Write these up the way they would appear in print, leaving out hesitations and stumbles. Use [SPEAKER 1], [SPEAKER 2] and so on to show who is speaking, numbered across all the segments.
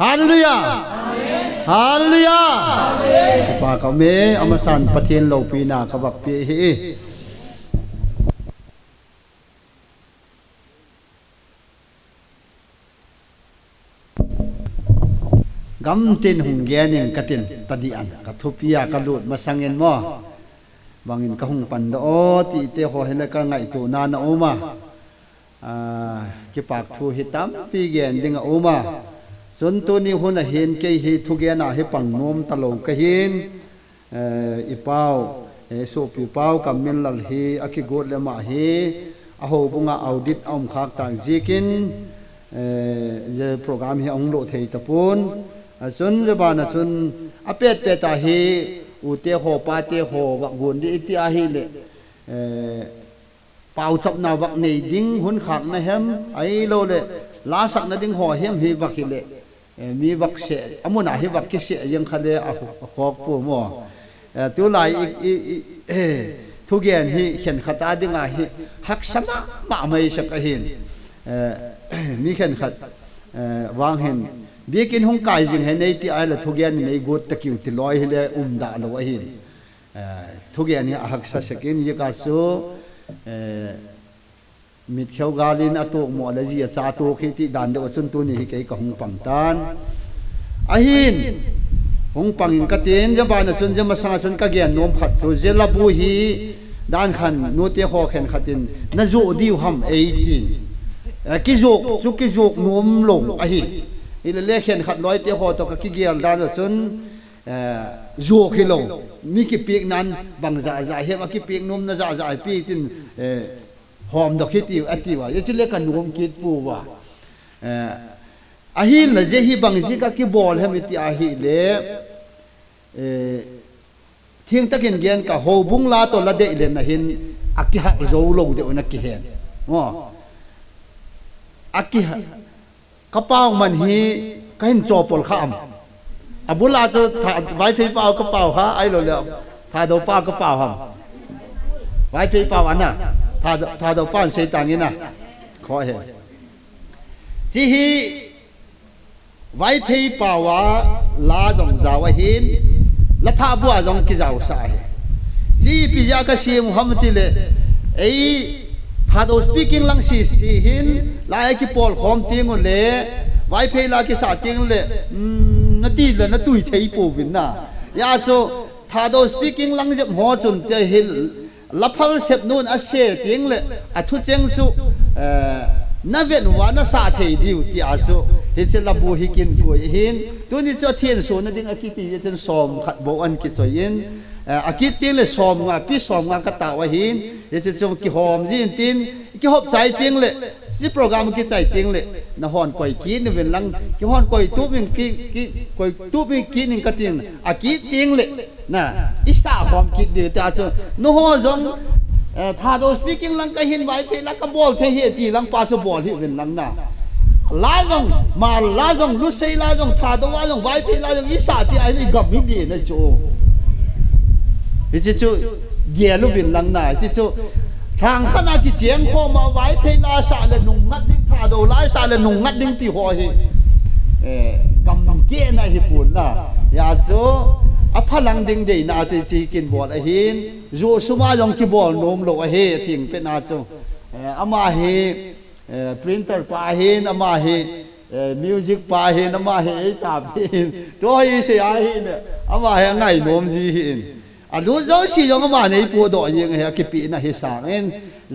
[SPEAKER 1] ฮาเลลูยาฮาเลลูยาปากเขาเมอมสันปะเทียนโลปีนาขบักปีฮีกำตินหงแกนิงกตินตดีอันกทุพิยากระลุดมาสังเงินมอบางอินกะหงปันโอตีเตโหเฮลกะไงตูนานาโอมากิปากทูหิตามปีเกนดิงโอมาจนตัวนี้หุ่นเห็นเกยฮิทุเกนาให้ปังนมตลงกะหินอีเป้าสูบอีเป้ากับมินลัลฮีอากิโกดเลมาฮีอาหูบุงเอาดิดเอาขากต่างจีกินโปรแกรมฮีองโลเทยตะปูนจนจะบานะจนอเป็ดเป็ดตาฮีอุเตโหปาเตโหวักบุญดีอิติอาฮีเลเป่าสับนาวักในดิ้งหุ่นขากนะเฮมไอโลเลลาสักนะดิ้งห่อเฮมฮีวักฮิเลมีวักเสะอมุนาฮีวักกิเสะยังคะเลอะขอกปูมัวตัวไหลทุกอย่างฮีเขียนขัดตาดิ้งอาฮีหักสมะมาไม่สักหินมีเขียนขัดวางเห็นเบียกินหงไก่จึงเห็นในที่ไอ้ละทุกอย่างในกุฏตะกิ้วติลอยให้เลยด่าเราไว้หินทุกอย่างนี้หักสักกินยิ่งกัดสู้มิดเขียวกาลินอตุกหมอละจีจ่าตุกที่ดันเดวสุนตุนี่เกี่ยกับหงปังตานอาหินหงปังกตินจะบานสุนจะมาสังสุนกะเกียนนมขัดสุเจลบุฮีด้านขันนูเตียหอเข็นขัดินนจูดิวฮัมเอตินกิจุกสุกิจุกนมลงอาหินอีเล่เข็นขัดร้อยเตียหอตกกิเกียนด้านสุนจูกิโลมีกิปีกนั้นบางจ่าจ่าเฮมากิปีกนมน่าจ่าจ่าปีตินหอมดอกคิดอยู่อติวะยังจะเรียกกันนมคิดปูวะอาหินละเจฮีบางสิกะกิบอลให้มิติอาหิเลเที่ยงตะกินเกียนกะโฮบุงลาตละเดเลนะหินอากิฮะโซโลเดอนักกิเฮนง้ออากิฮะกระเป๋ามันฮีก็เห็นจอปลข้ามอบุลาจะไว้ไฟเปล่ากระเป๋าฮะไอ้โลเลวทาโดฟ้ากระเป๋าฮะไว้ไฟเปล่าอันน่ะทาโดฟ้าเสียตังนี้นะขอเห็นจีฮีไว้ไฟเปล่าวะลาดงจาวหินละท่าบัวดงกิจาวสายจีปิยากระเชียมุฮัมมัดเลไอทาโดสปีกิ้งลังสีหินลายกิปอลคอมติงเลไว้ไฟลากิสาติงเลนาทีละนาตุยเทยปูวินน่ะยาโจทาโดสปีกิ้งลังจะหัวจุนเจหินลับพัลเซบนูนอาเซติงเลอทุเจงสุนับเวนวานาสาเทดิวที่อาโจเห็นเจลบูฮิกินกุยหินตัวนี้จะเทียนโซนดิ่งอากิติจะสอมขัดโบอันกิจยินอากิติงเลยสอมงาพี่สอมงากระตาวหินเห็นจะกิหอมยินตินกิหอบใจติงเลยที่โปรแกรมกิจใจติงเลยนะฮอนก่อยกินเป็นลังกิฮอนก่อยตู้เป็นก่อยตู้เป็นกินหนึ่งกระติงอากิติงเลยนะอิสาความคิดเดียวแต่อาจจะนู่นจงทาโดสปีกิ้งลังก็เห็นไว้เฟลักกบอลเทียตีลังปาสบอลที่เป็นลังน่ะลาจงมาลาจงลุเซลาจงทาโดวาจงไว้เฟลาจงอิสาที่ไอ้นี่กับมิดีนะโจที่โจเยี่ยลุเป็นลังน่ะที่โจทางขณะที่เจียงข้อมาไว้เฟลาสาเลนุงงัดดิ้งทาโดไลสาเลนุงงัดดิ้งที่หัวเหกำลังเกี้ยนะญี่ปุ่นน่ะยาโจอพลังดิ่งเดน่าจะจีกินบอลหินจูสมาจงกิบอลนมโลกเฮทิ้งเป็นอาจงอามาเฮพรินเตอร์ปาหินอามาเฮมิวสิกปาหินอามาเฮตาหินตัวเฮเสียหินอามาเฮไงนมจีหินอาลูเจ้าสิจงอามาในปูดอยยังเฮกิปีน่ะเฮสางเอ็น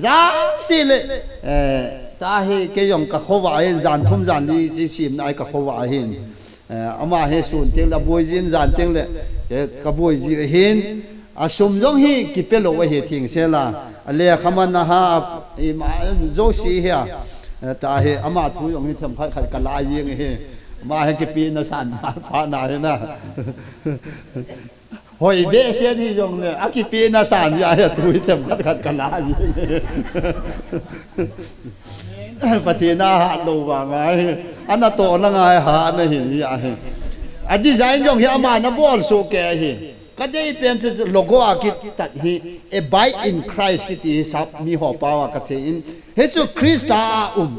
[SPEAKER 1] จานสิเลตาเฮเกยองกะขวาเอ็นจานทุ่มจานดีจีชิมนายกะขวาหินอามาเฮสุนเตียงละบุยจินจานเตียงเลยกบุยจีหินอาสมจงฮีกิเปโลวะเฮทิ้งเสลาเลียขมันนะฮะอีมาโจสีเฮียตาเฮอามาทุยองฮีทำขัดกะลายยังเฮมาเฮกิปีนะสันพานาเฮนะหอยเบเสียที่ยงเนี่ยอากิปีนะสันยาเฮทุยทำขัดกะลายปฏินาหาดูว่าไงอันนั้นโตนั่งไงหาเนี่ยเห็นยังไงอันที่ใจจงเฮียมานะบอลโซเกะเฮก็ได้เป็นโลโก้อากิตัดเฮabide in Christ กิติสับมีหัวปาวกัจเจนเฮจูคริสต์ตา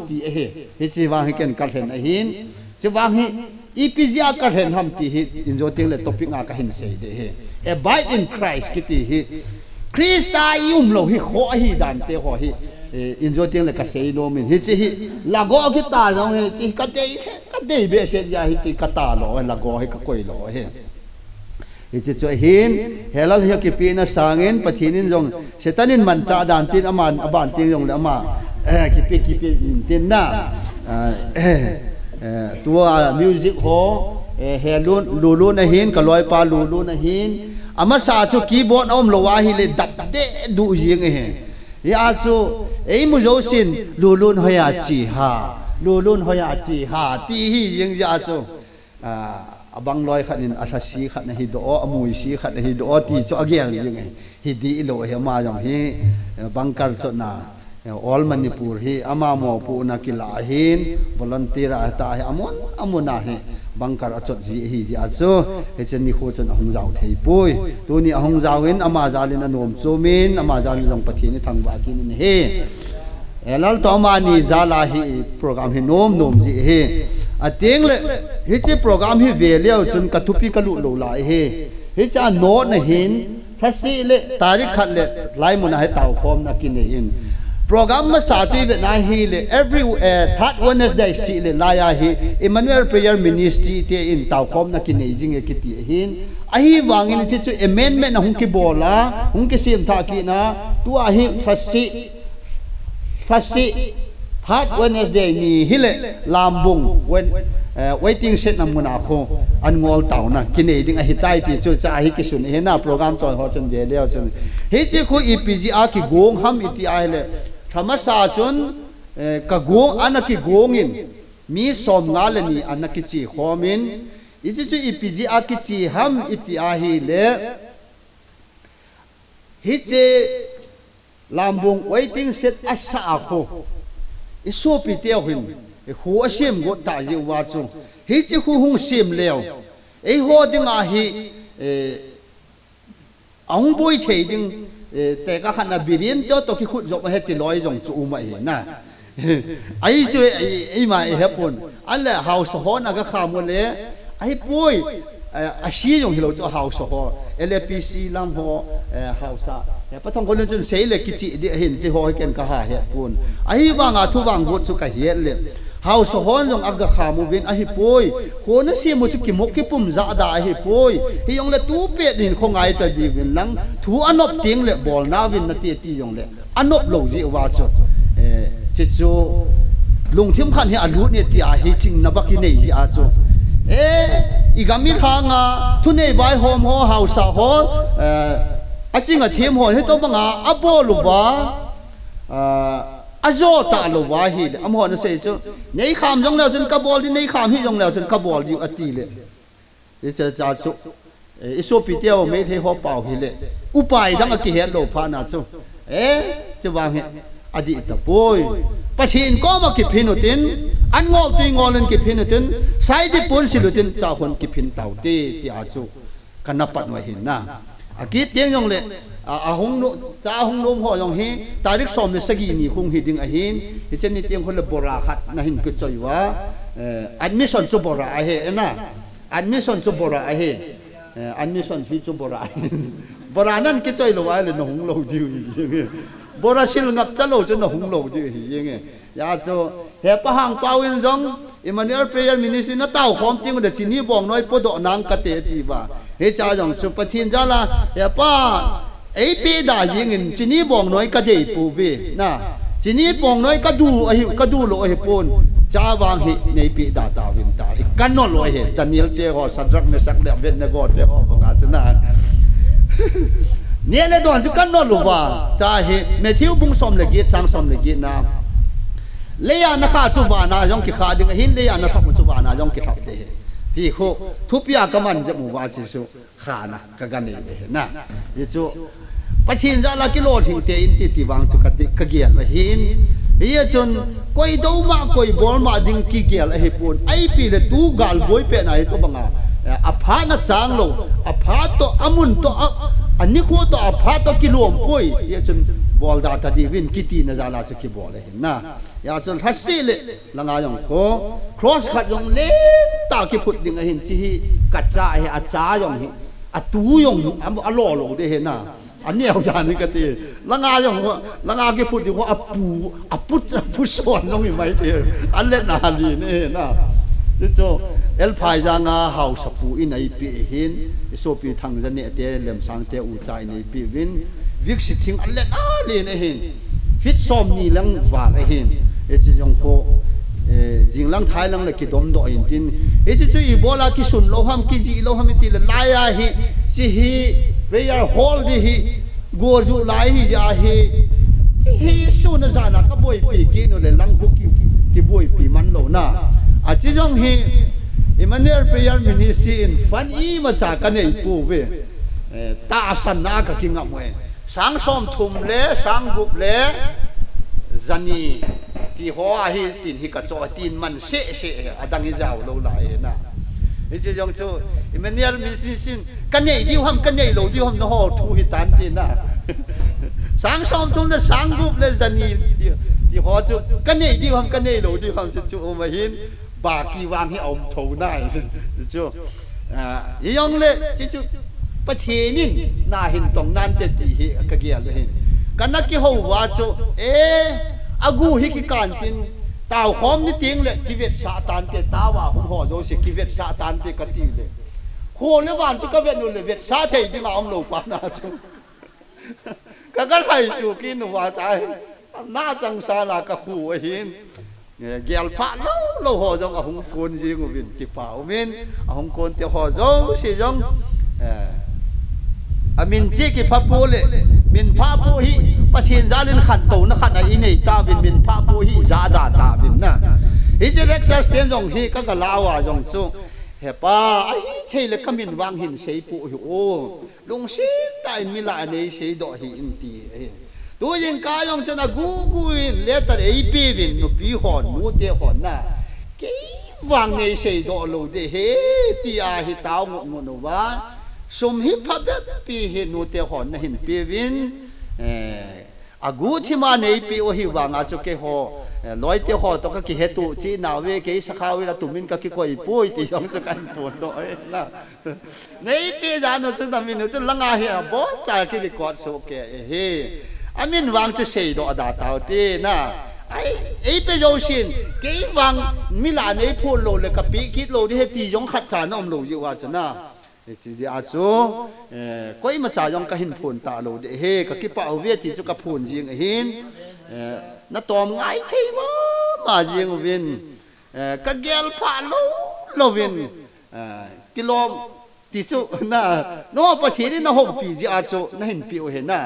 [SPEAKER 1] ตีเฮเฮจีวางให้กันกัลเห็นหินจะวางให้ EPG ka hen ham ti hi injo ting le topic nga ka hin sei de he abide in Christ ki ti hi Krista lo hi kho hi dan te ho hi injo ting le ka sei no min hi chi hi lago ki ta jong hi ti ka te be se ya hi ti ka ta lo lago hi ka koi lo he ichi cho hin helal hi ki pi na sangin pathinin jong setanin man cha dan tin aman aban ting jong le ama ki pi tin na tua music ho helun lulu na hin kaloi pa lulu na hin ama sa chu keyboard om lo wa hi le dap de du jing he ya chu ei mu zo sin lulun hoya chi ha lulun hoya chi ha ti hi jing ya chu abang loi khanin asasi khat na hi do amui si khat na hi do ti chu agel jing hi di lo he ma jong hi bangkal so na all Manipur hi ama mo pu na kila hin volunteer ata hi amuna hi bangkar achot ji hi ji acho he chen ni kho chen hong jaw thei pui tu ni hong jawin ama jalin anom chumin ama jalin jong pathi ni thangwa kin ni he elal to ma ni zala hi program hi nom ji he ateng le hi che program hi ve leo chun ka thupi ka lu lo lai he hi cha no na hin thasi le tarikh khat le lai mun hai taw khom na kin ne in program ma sa ti ve na hi le every third Wednesday si le la ya hi Emmanuel Prayer Ministry te in taw khom na kin ne jing e ki ti hin a hi wangin chi chu amendment na hung ki bola hung ki sim tha ki na tu a hi thasi third Wednesday ni hi le lambung when waiting set namuna kho angol taw na kine ding a hitai ti chu cha hi ki sun he na program chon ho chon de leo chon he chi khu EPG a ki gong ham iti ai le thamasa chun ka gong anaki gongin mi som ngalani anaki chi khomin iti chu EPG a ki chi ham iti a hi le hi che lambung waiting set asa kho iso pi teo hin khu asim go ta ji wa chu hi chi khu hung sim leo ei ho ding a hi ong boi thei ding te ka khana birin to ki khut jok he ti loi jong chu ma hi na ai chu ai ma he pun alle house ho na ka kha mo le ai poi a si jong hilo chu house ho LPC lam ho house a patong ko chun sei le ki chi di hin chi ho ken ka ha he pun ai wa nga thu wang go chu ka he le house hon jong aga khamu vin a hi poi ko na si mo chu ki mok ki pum za da hi poi hi yong le tu pe din khongai ta di vin lang thu anop ting le bol na vin na ti yong le anop lo ji wa chu che chu lung thim khan hi alu ne ti a hi ching na ba ki nei ji a chu igami thanga thu nei vai hom ho house ho a ching a thim ho he to banga apolu ba azo ta lo wa hi le am ho na se chu nei kham jong la chun ka bol di nei kham hi jong la chun ka bol di ati le e cha cha chu iso pi teo me the ho pau hi le upai dang a ki he lo pha na chu chu wang he adi ta poi pathin ko ma ki phinu tin an ngol ti ngolen ki phinu tin sai di pun silutin cha hon ki phin tau ti a chu kana pat wa hin na akit tiang jong le ahong no cha hong nom ho jong hi tarik som le sagi ni khung hi ding a hin hi chen ni tiang khol le bora khat na hin ku choi wa admission chu bora a he na admission chu bora a he admission fee chu bora bora nan ki choi lo wa le no hong lo diu bora sil ngap cha lo chu no hong lo diu hi yeng ya chu he pa hang pawin jong Emmanuel Prayer Ministry na taw khom ting de chini bong noi po do nang ka te ti ba he cha jong chu pathin jala he pa ei pe da ying in chini bong noi ka dei pu ve na chini bong noi ka du lo he pon cha wang hi nei pe da ta win ta hi kan no lo he Daniel te ho sadrak me sak le ben ne go te ho ba chana ne le don chu kan no lo wa cha hi Matthew bung som le gi chang som le gi na le ya na kha chu wa na jong ki kha ding hin le ya na thap chu wa na jong ki thap te ti kho thupia ka man je mu wa chi su kha na ka gan ne na ye chu pathin za la kilo thing te in ti wang chu ka gial wa hin ye chun koi do ma koi bol ma ding ki gial a he pun ai pi le tu gal boi pe na he to banga a pha na chang lo a pha to amun to ani kho to a pha to kilom poi ye chun bol da ta di win kiti na zala chu ki bol le na ya chon hasi le langa yong ko cross khat yong le ta ki phut ding a hin chi hi ka cha hi a cha yong hi a tu yong a lo lo de he naอันนี้เอาอย่างนี้ก็ตีละงาอย่างละงาที่พูดถึงว่าอปุสอนน้องมีไหมเถอะอันเล่นนาลีนี่นะที่โจเอลพายจางาเฮาสปูอินไอปีหินโซปีทางจะเนี่ยเตะเหลี่ยมสังเตะอุใจในปีวินวิกสิทิ้งอันเล่นนาลีนี่หินฟิตซ้อมนี่ลังวาลหินจะยองโคยิงลังท้ายลังเลยกิดมดอยตินจะช่วยอีโบลากิสุนโลหัมกิจีโลหัมติลลายาฮิจิฮิprayer hall di hi gozu lai hi ya hi su na zana ka boy pi ki no le lang bu ki boy pi man lo na a chi jong hi Emmanuel prayer ministry in fan I ma cha ka nei pu ve ta san na ka ki ngam we sang som thum le sang gup le zani ti ho a hi tin hi ka cho tin man se adang hi jaw lo lai naไอ้เจ้าจงจูมันเนี่ยมีสิ่งกันเนี่ยดิวhamกันเนี่ยโลดิวham no ho thu hi tan tin na sang som thum le sang gup le zani di ho chu kanเนี่ยดิวham kanเนี่ยโลดิวham chu o ma hin ba ki wang hi om tho na chuยองle chuประเทศนี่น่าเห็นตรงนั้นแต่ตีhi ka gia le hin kan na ki ho wa chuอากูฮิกิการตินตาวคอมนี่ติงเลยกิเวตซาตานเตตาว่าผมห่อโจสิกิเวตซาตานเตกติเลยโคเลวันจุกเวตนู่นเลยเวตซาเทยที่มาอมโลปานาจุก็ไล่สุกินว่าตายน่าจังซาลากะคูหินเกี่ยวพระเราห่อจงอาหงโกนยิงวินจิป่าวมินอาหงโกนเตียวห่อโจสิจงอามินจีกิพับปูเลมินพับปูฮีปะเทียนจาลินขันโตนะขันไอ้นี่ตาบินมินพับปูฮีจาดาตาบินนะฮิจิเล็กซ์สเตียนจงฮีก็กะลาวาจงซุเฮป้าไอ้เทเลก็มินวางหินเสยปูฮีโอลุงซีตายมิลาเนเสยดอฮีอินตีตัวยิงกายงจนะกูอินเลตเอปีบินนุปีหอนมูเตหอนนะกี่วางเนเสยดอโลเดเฮตีอาฮิตาวงโนวาสมหิพับปีเห็นนูเตหอนเห็นปีวินอากูที่มาในปีโอหิวางอาจุเกหอลอยเตหอตก็กิเหตุจีนาวเวกิสข้าวเวลาตุมินก็กิคอยปุ้ยตียองจะกันฝนดอยนะในปีจานจุดมินจุดลังอาเหียบ่จ่ายกิริกอดโซเกเฮอามินวางจะเสยดอดาตาวตีนะไอ้เปโยชินเกี่ยวางมิลานไอ้พูดโลเลยกับปีคิดโลที่เฮตียองขัดจานอมโลอยู่ว่าจะนะจีจีอาจูก็อีมาจ่ายองก็หินพูนตาโลเดเฮก็คิดป่าเอาเวทีจุกพูนยิงหินนัดตอมไงใช่มายิงวินก็เกลผ่านโลวินกิโลติจุน่ะน้องประเทศนี้น่ะ6 ปีจีอาจูน่ะเห็นปีโอเห็นน่ะ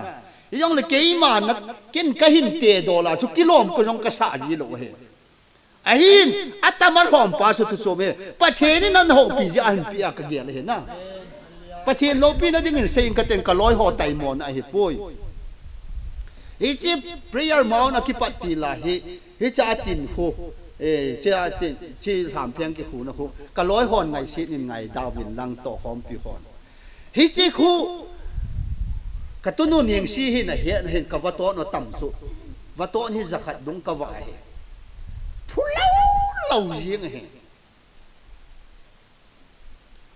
[SPEAKER 1] ยองเลยเกี่ยมานัดกินก็หินเตะดอลาจุกิโลก็ยองก็สาจีโลเฮไอ้หินอัตมาหอมปลาสุดโซเมประเทศนี้นั่น6 ปีจีอาหินปีก็เกลเลยเห็นน่ะประเทศโลปีนั้นดิ่งเสียงกระเต็งกระลอยห่อไตมอนไอ้เหตุป่วยฮิจิพรียร์มาวนักกิปัตติลาฮิจะตินคูจะตินชีถามเพียงกี่คูนะคูกระลอยห่อไงสินินไงดาวินลังต่อหอมปีห่อนฮิจิคูกระตุ้นนู่นยังซีหินเห็นกับวัตโตนต่ำสุดวัตโตนฮิจะขัดดุงกวายผู้เล่ายิงเห็น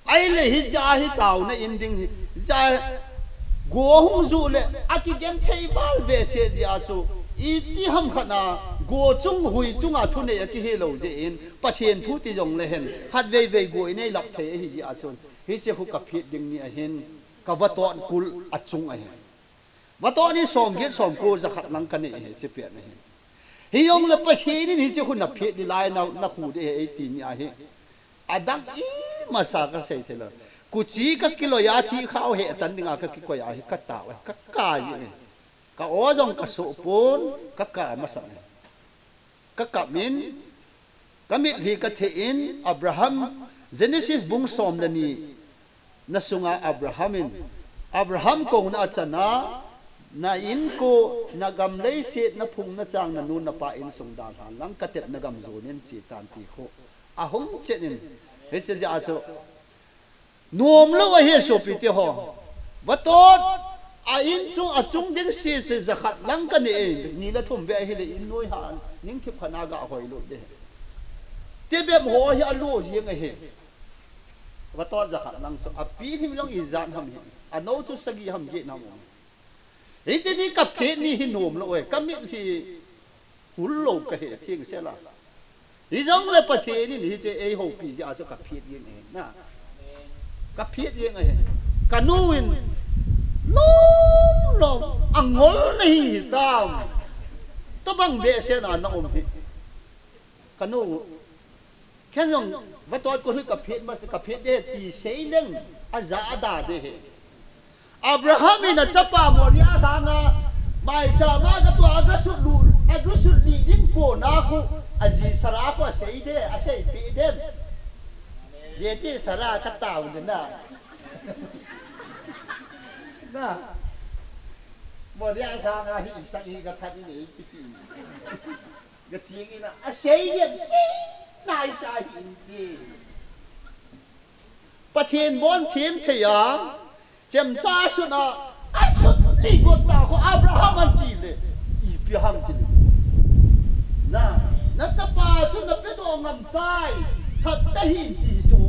[SPEAKER 1] ไอ้เลยฮิจาฮิตาวนะอินดิ้งฮิจากัวหงจูเลยอากิเกนเทบาลเบสเซียจูอีที่ห้ำขนากัวจุงหุยจุงอาทุนเนี่ยกิเฮโลเดอินปัจเจนทุติยงเลยเห็นฮัดเวกัวเนี่ยหลับเทฮิจาจูฮิเจ้าหุกับพิดดิ้งเนี่ยเห็นกับวัตโตนกุลอัดจุงไอ้วัตโตนี่สมเกียรติสมกูจะขัดลังกันเนี่ยเจ็บเปียเนี่ยฮิยงเลยปัจเจนนี่ฮิเจ้าหุนับพิดดีไลน์นักหูเดไอตีนี่ไอ้อาดังอีมาสากระเสยเถอะกูจีก็กิโลยาที่ข้าวเหตุตันดิ่งอาก็กิโกยาเหก็ตาวก็กายก็โอ้จงก็สุปุนก็กายมาสั่งก็กับมินก็มิดฮีก็เทอินอับราฮัมเจเนซิสบุงสอมเลนีนัสุงาอับราฮัมคงน่าจะนาอินกูนากำเลยเสียนาพุงนาจางนานูนาปาอินสงดาทานลังกเต็ดนากำโซนินจีตานตีโคอาหงเจนินเฮเจจะอาโซนวมแล้วว่าเฮโซปิเตหอวัตโต a in chung a chung ding si se zakhat lang ka ni la thum be hi le in noi ha ning thip khana ga hoi lo de te be mo hi a lo ji nga he wa to zakhat lang so a pi him long i zan ham hi a no chu sagi ham ge na mo e je ni ka phe ni hi nom lo oi ka mi hi hul lo ka he thing se la hi jong le pa che ni ni je e ho pi ja so ka phe ni na ka phe ni nga he ka nu win long long angol nei tam to bang be se na na om hi kanu khen yong va to ko ri ka phet de ti sei leng a za da de he Abraham ina chapa mo ri a da na mai cha ma ka to agru su li din ko na ku aji sara ko sei de a sei pi de ye ti sara ka ta u de na na mo ri a da na hi sa i ka tha ni ni pi pi ga chi ngi na a sei de sei nai sa hi ti pa thiên bon thiên thia chem cha su na a su ti go ta ko Abraham an ti le i pi ham ti na cha pa su na pe do ngam tai thật ta hi ti chu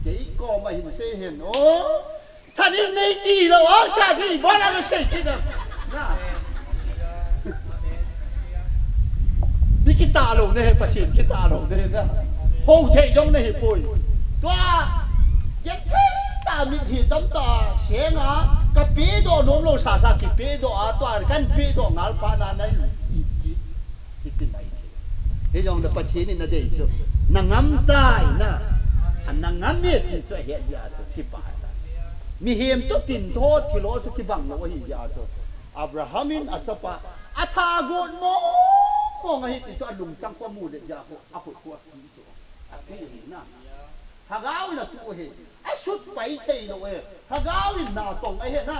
[SPEAKER 1] ke ko ma hin se hen oท่านนี่ในตีแล้วอ๋อท่านสิบ้านเราเสร็จที่นั่นนะนี่กีตาร์ลงเนี่ยประเทศกีตาร์ลงเนี่ยนะห้องเชยยงเนี่ยปุยตัวยังเท่ตามีที่ตั้มตาเสียงอ่ะกับปีโดนล้มลงสากับปีโดอ่ะตัวกันปีโดงาลปานาในอีกไหนที่ยงในประเทศนี่นะเด็กจุนางงามตายนะอันนางงามเนี่ยที่จะเห็นยาสุดที่ป่ามีเฮียมตุตินโทษกิโลสุกิบังโลหิยาโตอับราฮัมินอัศปะอัฐากดโมงไงติจอดุงจังความมูเดยาโคอภุขวกิโตอักที่นะฮากาวินะตัวเฮไอสุดไปเทโลเฮฮากาวินาตงไอเฮนะ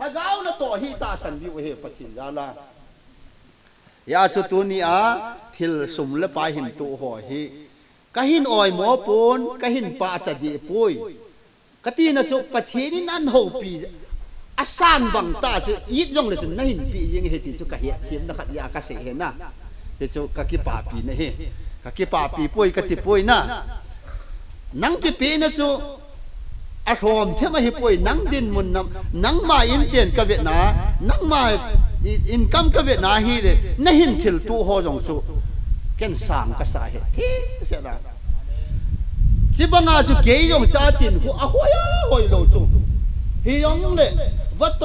[SPEAKER 1] ฮากาวนะตัวฮีตาสันวิวเฮปะทินยาลายาสุตุนีอาทิลสุมเลปาหินตุหอฮีกะหินออยหมอปูนกะหินปาจะดีปุยกตินะจุประเทศนี้นั่นโหปีอาสานบังตาจุยิดยงเลยจุนั่นปียังเหตุจุกะเหตุเทียมนักยากระเสเห็นนะเดจุกะกิปาปีนะเฮกะกิปาปีป่วยกะติป่วยนะนังกิปีนะจุอารมณ์เทมาเฮป่วยนังดินมุนนังมาอินเจนกะเวนานังมาอินกัมกะเวนาฮีเลยนั่นหินทิลตูโฮจงสุเก่นสางกะสาเหตุที่เสียละสิบังอาจุเกยยงชาตินกูอะโหยโหยโลจุฮิยงเลวัดโต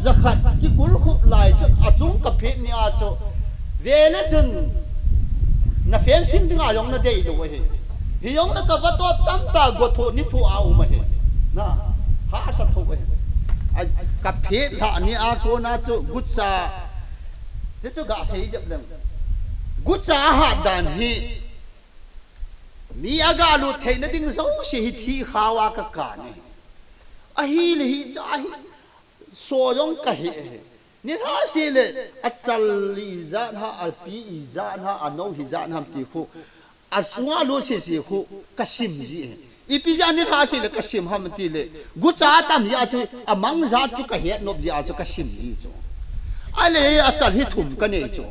[SPEAKER 1] จะขัดที่กุลขุบไหลจุอาจุงกับเพนี่อาจุเวลจุนน่ะเฟียนซิมถึงอายงน่ะเดยโลเฮฮิยงน่ะกับวัดโตตั้มตากวโทนิทุอาอุมาเฮนะหาสัตว์เฮกับเพละนี่อาโกนาจุกุศาจะจุกะเสยจับเลงกุศาหาดานฮีมีอากาลุเทนดิ้งสองสิที่ขาวากกานี่อะฮีลฮีจ้าฮีโซยงกะเฮนี่ถ้าสิเลอัจลีจานฮะอัลปีจานฮะอันโนฮิจานฮะติคูอัสวาลุสิคูกะซิมจีอีปีจานนี่ถ้าสิเลกะซิมฮะมติเลกุจาตัมยาจุอะมังจาจุกะเฮนบยาจุกะซิมจีจุอะเลอัจลิทุมกะเนจุ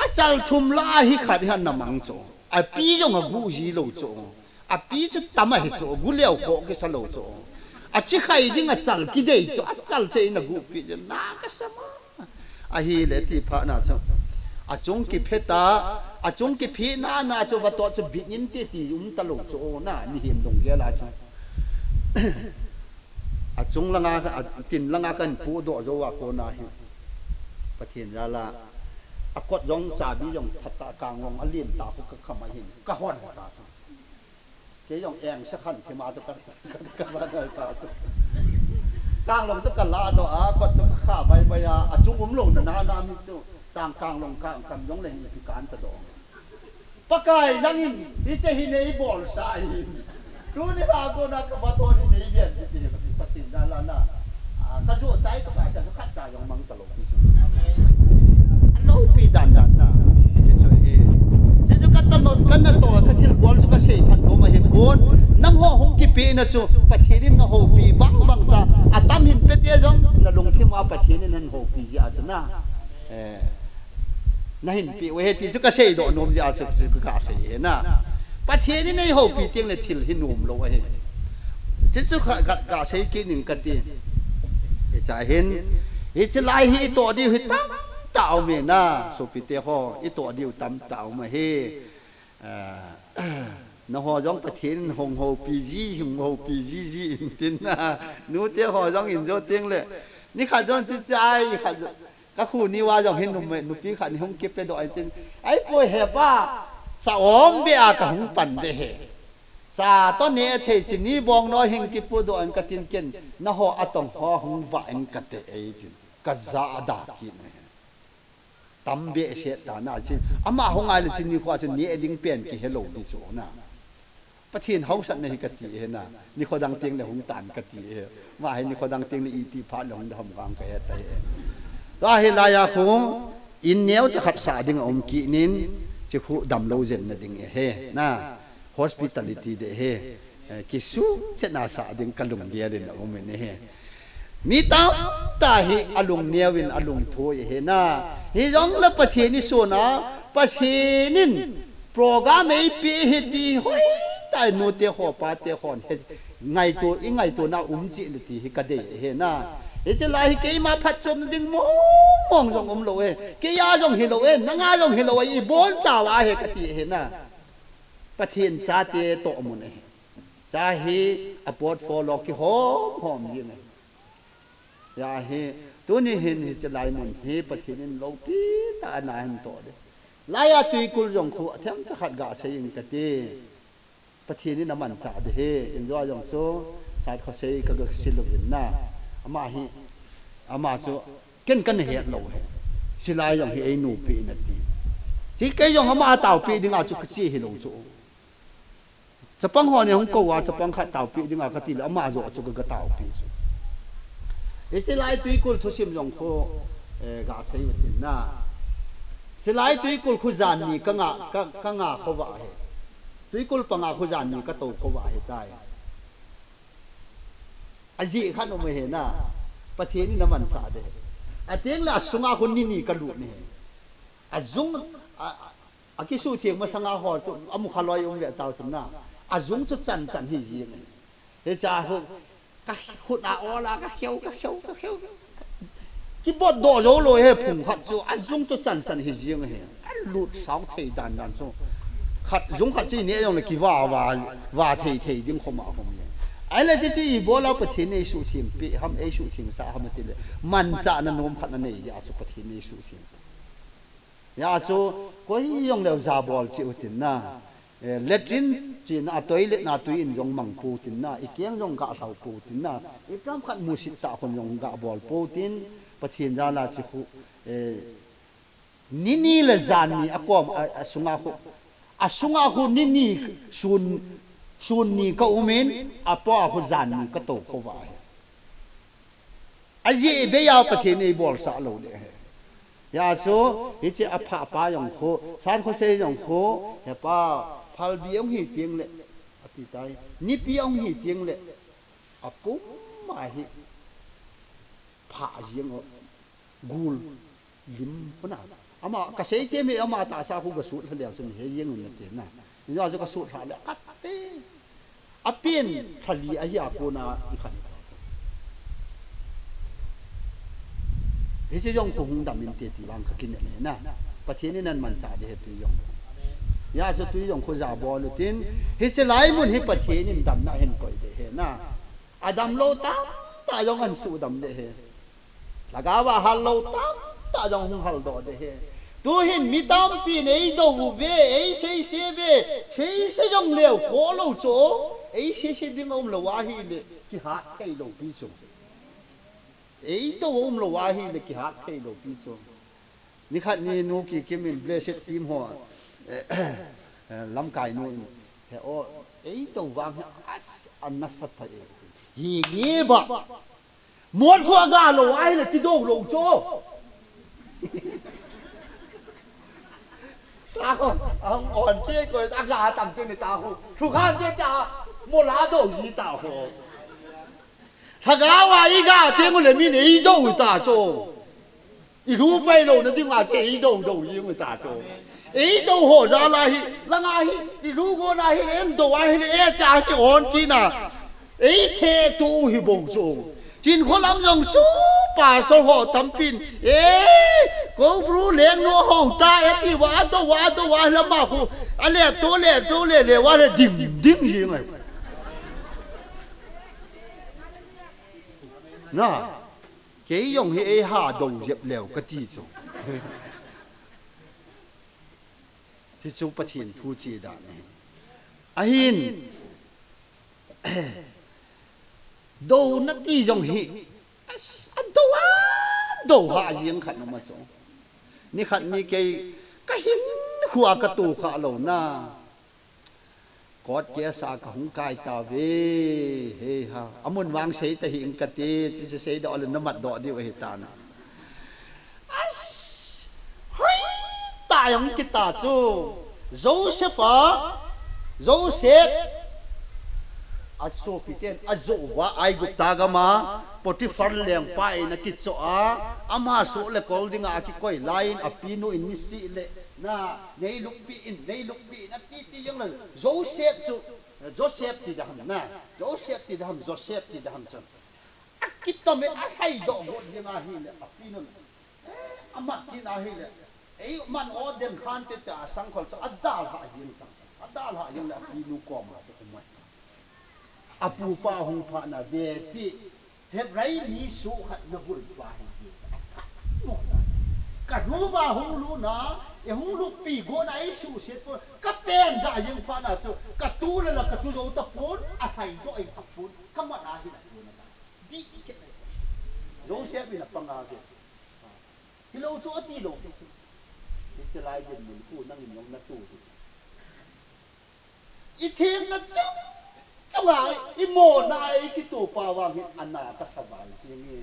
[SPEAKER 1] อัจลทุมลาฮิขัดฮันนะมังจุอะปีจงอะกูจีโลจุอะปีจุตัมะเฮจุกูเลวโกกะสะโลจุอะชิไข่ดิ้งอะจัลกิเดจุอะจัลเจนะกูปีจนากะสะมาอะฮีเลติพะนะจุอะจงกิเพตาอะจงกิพีนานาจุวะตอจุบินินติติยุมตะโลจุนะมีเฮมดงเกลาจุอะจงละงาอะตินละงากันปูโดโจวะโกนาฮิปะเทนยาลาอะกดยองจาบิยองทัตตากางงอะเลียนตาคุกขะมาหินกะฮอนตาเจยองแองสะขันที่มาตะกะบาดตากางลงตะกะลาตออะกดตะข้าใบใบยาอะจุงุมลงนานามิจุตางกางลงกางกำยองเลยพิการตะดองปะกายนังอินที่จะหินไอบอลสายดูนี่พาโกนักบะโตนี่นี่เย็นที่ปะตินดาลานะกะโซใจกะบาจะขัดใจยองมังตะลกที่สุดโลปีดันดันนะเจ้าเอ๋เจ้าก็ตลอดกันนะต่อถ้าที่บอลจะก็เสียหันโนมาเห็นคนน้ำหัวหงกิ pi na chu pathirin na ho pi bang bang cha atam hin pe te jong na lung thim a pathirin han ho pi ya cha na na hin pi we ti chu ka sei do nom ja chu ka sei na pathirin nei ho pi tiang le thil hin nom lo he chu chu ka sei ki ning ka ti e cha hin e cha lai hi to di hi tam tao me na so pi te ho i to di tam tao ma he nó họ giống bát thiên hồng hồ pi gì tin na nụ tiếng họ giống hình dấu tiếng lệ ní khát giống chít chai khát các khu ní qua giống hình nụ pi khát hồng kiếp pe đội tin ấy bồi hẹp à sa ôm bia cả hồng pan de he sa to nè thề chỉ ní bong nói hình kiếp po đội cái tin kiên nó họ atong họ hồng vạn cái tệ ấy tin cái giá đa kín tắm bể sẽ ta na chứ ama hồng ai là chính ní qua chứ ní eding pen kì hello đi chỗ naประเทศเขาสัตว์ในกติเห็นนะนี่เขาดังเตียงในหงตานกติว่าให้นี่เขาดังเตียงในอีทีพาร์หลงทำกลางไปแต่ว่าเห็นลายาคงอินเนียวจะขัดสาดิ่งอมกีนินจะคู่ดำโลเจนนะดิ่งเฮนะ hospitality เดเฮกิสุเจน่าสาดิ่งกลุ่มเดียดินอมเนี่ยเฮมีตาตาฮิอลุงเนียวินอลุงโถยเฮนะฮิจงละประเทศนี้ส่วนนะประเทศนี้โปรแกรมไม่ปีฮิดีห้อยแต่โนเตหอปาเตหอนไงตัวน่าจิลตีฮิกระเดเฮน่าเอจะไล่เกยมาพัดจมดิ่งมองจงอมโลเอเกยาจงเฮโลเอนงาจงเฮโลอีบอนจ่าวาเฮกติเฮน่าประเทศชาติโตมุนเอชาฮีอปอดฟอลกิหอมยินยาเฮตัวนี้เห็นจะไล่มุนเฮประเทศนี้โลกีตาหนาหันโตเดลายตุยกุลจงคู่แถมจะขัดกะเสียงกติประเทศนี้น้ำมันจ่าเดเฮอินโดยองโซสายเขาเสียก็สิลวินน่ะอามาโซเก่งกันเหตุเราเฮสิลายยองเฮไอหนูปีนั่นทีที่แกยองอามาเต่าปีดึงอาจุกจีเฮลงโซจะปังหอเนี่ยของกูว่าจะปังขัดเต่าปีดึงอากติแล้วอามาโซจุกกระเต่าปีโซเอจะลายตุยกุลทุสิมยองโคกะเสียวินน่ะสิลายตุยกุลขุจานนี่กังาเขาว่าเฮตุยกุลปังอาขุจานนี่ก็โตเขาว่าเฮได้อาจีขันอมเฮน่ะประเทศนี้น้ำมันสาเดอาเตียงละสุงาคนนี่กระดูกนี่อาจุงอากิสูเทียงมาสังอาหอจุอามุขลอยองเวตาวสำนาอาจุงจุดจันหิยิงเฮจ่าหุกะขุดอาอลากะเขียวที่บดดอโจโลเฮผงขัดจูอาจุงจุดจันหิยิงเฮหลุดสาวเทดันโซขัดจุงขัดจีเนี่ยยองเลยกี่ว่าเทดิ้งขมาขมเนี่ยไอ้เลยที่อีโบเราประเทศในสุทีมปีทำไอสุทีมสาทำมาติเลยมันจะนั่นนมขัดนั่นเองยาสุประเทศในสุทีมยาสุก็ยองเราซาบอลจิอุตินนะเลตินจีนอาตัวเล็กนาตัวอินยองมังปูตินนะอีกยังยองกะเสาปูตินนะอีกคำขัดมุสิตาคนยองกะบอลปูตินประเทศจาลาจิคุนี่ละจานนี่อากอมอาสุงาคุนี่ซุนนี่ก็อุเมนอาปอคุจานนี่ก็โตเขาว่าไอ้เจ้าเบียร์ประเทศในบอลสาโลเดยาโซฮิจิอาป้ายองโคชานเขาเซยองโคเฮป้าพัลบียองหีเตียงเละอติตายนิปียองหีเตียงเละอาปุ๊บมาฮิผ่าเยียงกูลลิมปนาอามาเกษตรเทียมอามาตาซาคุกสูดเขาเดียวจนเฮียยังเงินเตียนนะนี่เราจะกสูดหาเลยกัดเต้อเปียนทะเลอายาปูนาอีขันเฮ้ยจะย่องคงดำมินเตียตีวางกินเนี่ยนะประเทศนี้นั่นมันสาเดตุยองยาสุตุยองคุจาบอลตินเฮ้ยจะไล่มุนให้ประเทศนี้ดำน่าเห็นก่อยเดเฮนะอาดัมโลตายองอันสูดำเดเฮแล้วก็ว่าฮัลโลตายองฮัลโลเดเฮตัวเห็นมีตามปีนไอ้ดอกเวไอ้เสียเวเสียจงเลี้ยวขอเราโจไอ้เสียดิ้งอมละวาฮีเลยที่หาใครเราพิจงไอ้ตัวอมละวาฮีเลยที่หาใครเราพิจงนี่ขัดนี่นูกี่กิมินเบลเซตทีมหัวลำไก่นูเฮ้โอไอ้ตัววางอันนัสสัตย์ฮีเงี้ยบะมวลขวากาละวาฮีเลยที่ดอกเราโจตาเขาอ่อนเจ๊กเลยตากาต่ำเจ๊ในตาหูทุกข้างเจ๊จ่า莫拉到一大伙，他讲话一个点我里面一都大做，一路背路那地方这一都因为大做，一都好啥来，那阿一如果那些人都话那些大些安吉呐，一天都去帮助。chính khó lắm dòng số bà số họ tấm pin có bố lên nó hậu ta thì quá lắm mà phụ anh lẹ tôi lẹ quá là điểm gì này nè cái dòng hệ hạ đầu dẹp lèo cái gì rồi thì chúng bắt hiện thu chi đã này anh đâu nó đi dòng hị đâu hạ riêng khẩn mà chỗ ni khẩn ni cái hiến khua cái tù khả lâu na có kia sa cái hung cai ta về he ha amun wang sei ta hiến cái tê chỉ sei đó là nó mặt đó đi về ta na ta yang kita chu Joseph aso piten azo wa ai gupta gama Potiphar leng pai na kitso a ama so le colding a ki koi line apino in si le na nei lukpi na ti yang la Joseph ti dam na Joseph ti dam chan akito me a hai do go ding a hi le apino ama ti na hi le ei man o den khan te ta sang khol adal ha yin la apino ko ma to mai apu pa hung pha na ve ti he rai ni su khat na bul pa hi ka ru ma hung lu na e hung lu pi go na ai su se po ka pen ja yin pha na chu ka tu la ka tu zo ta pon a thai do ai ta pon ka ma na hi na di che zo se bi na pa nga ve ki lo chu ati lo ki che lai den mun ku nang in yong na tu i thêm na chu trong ai i mồ nai cái tổ pa wang hi anna ka sabai chi ngi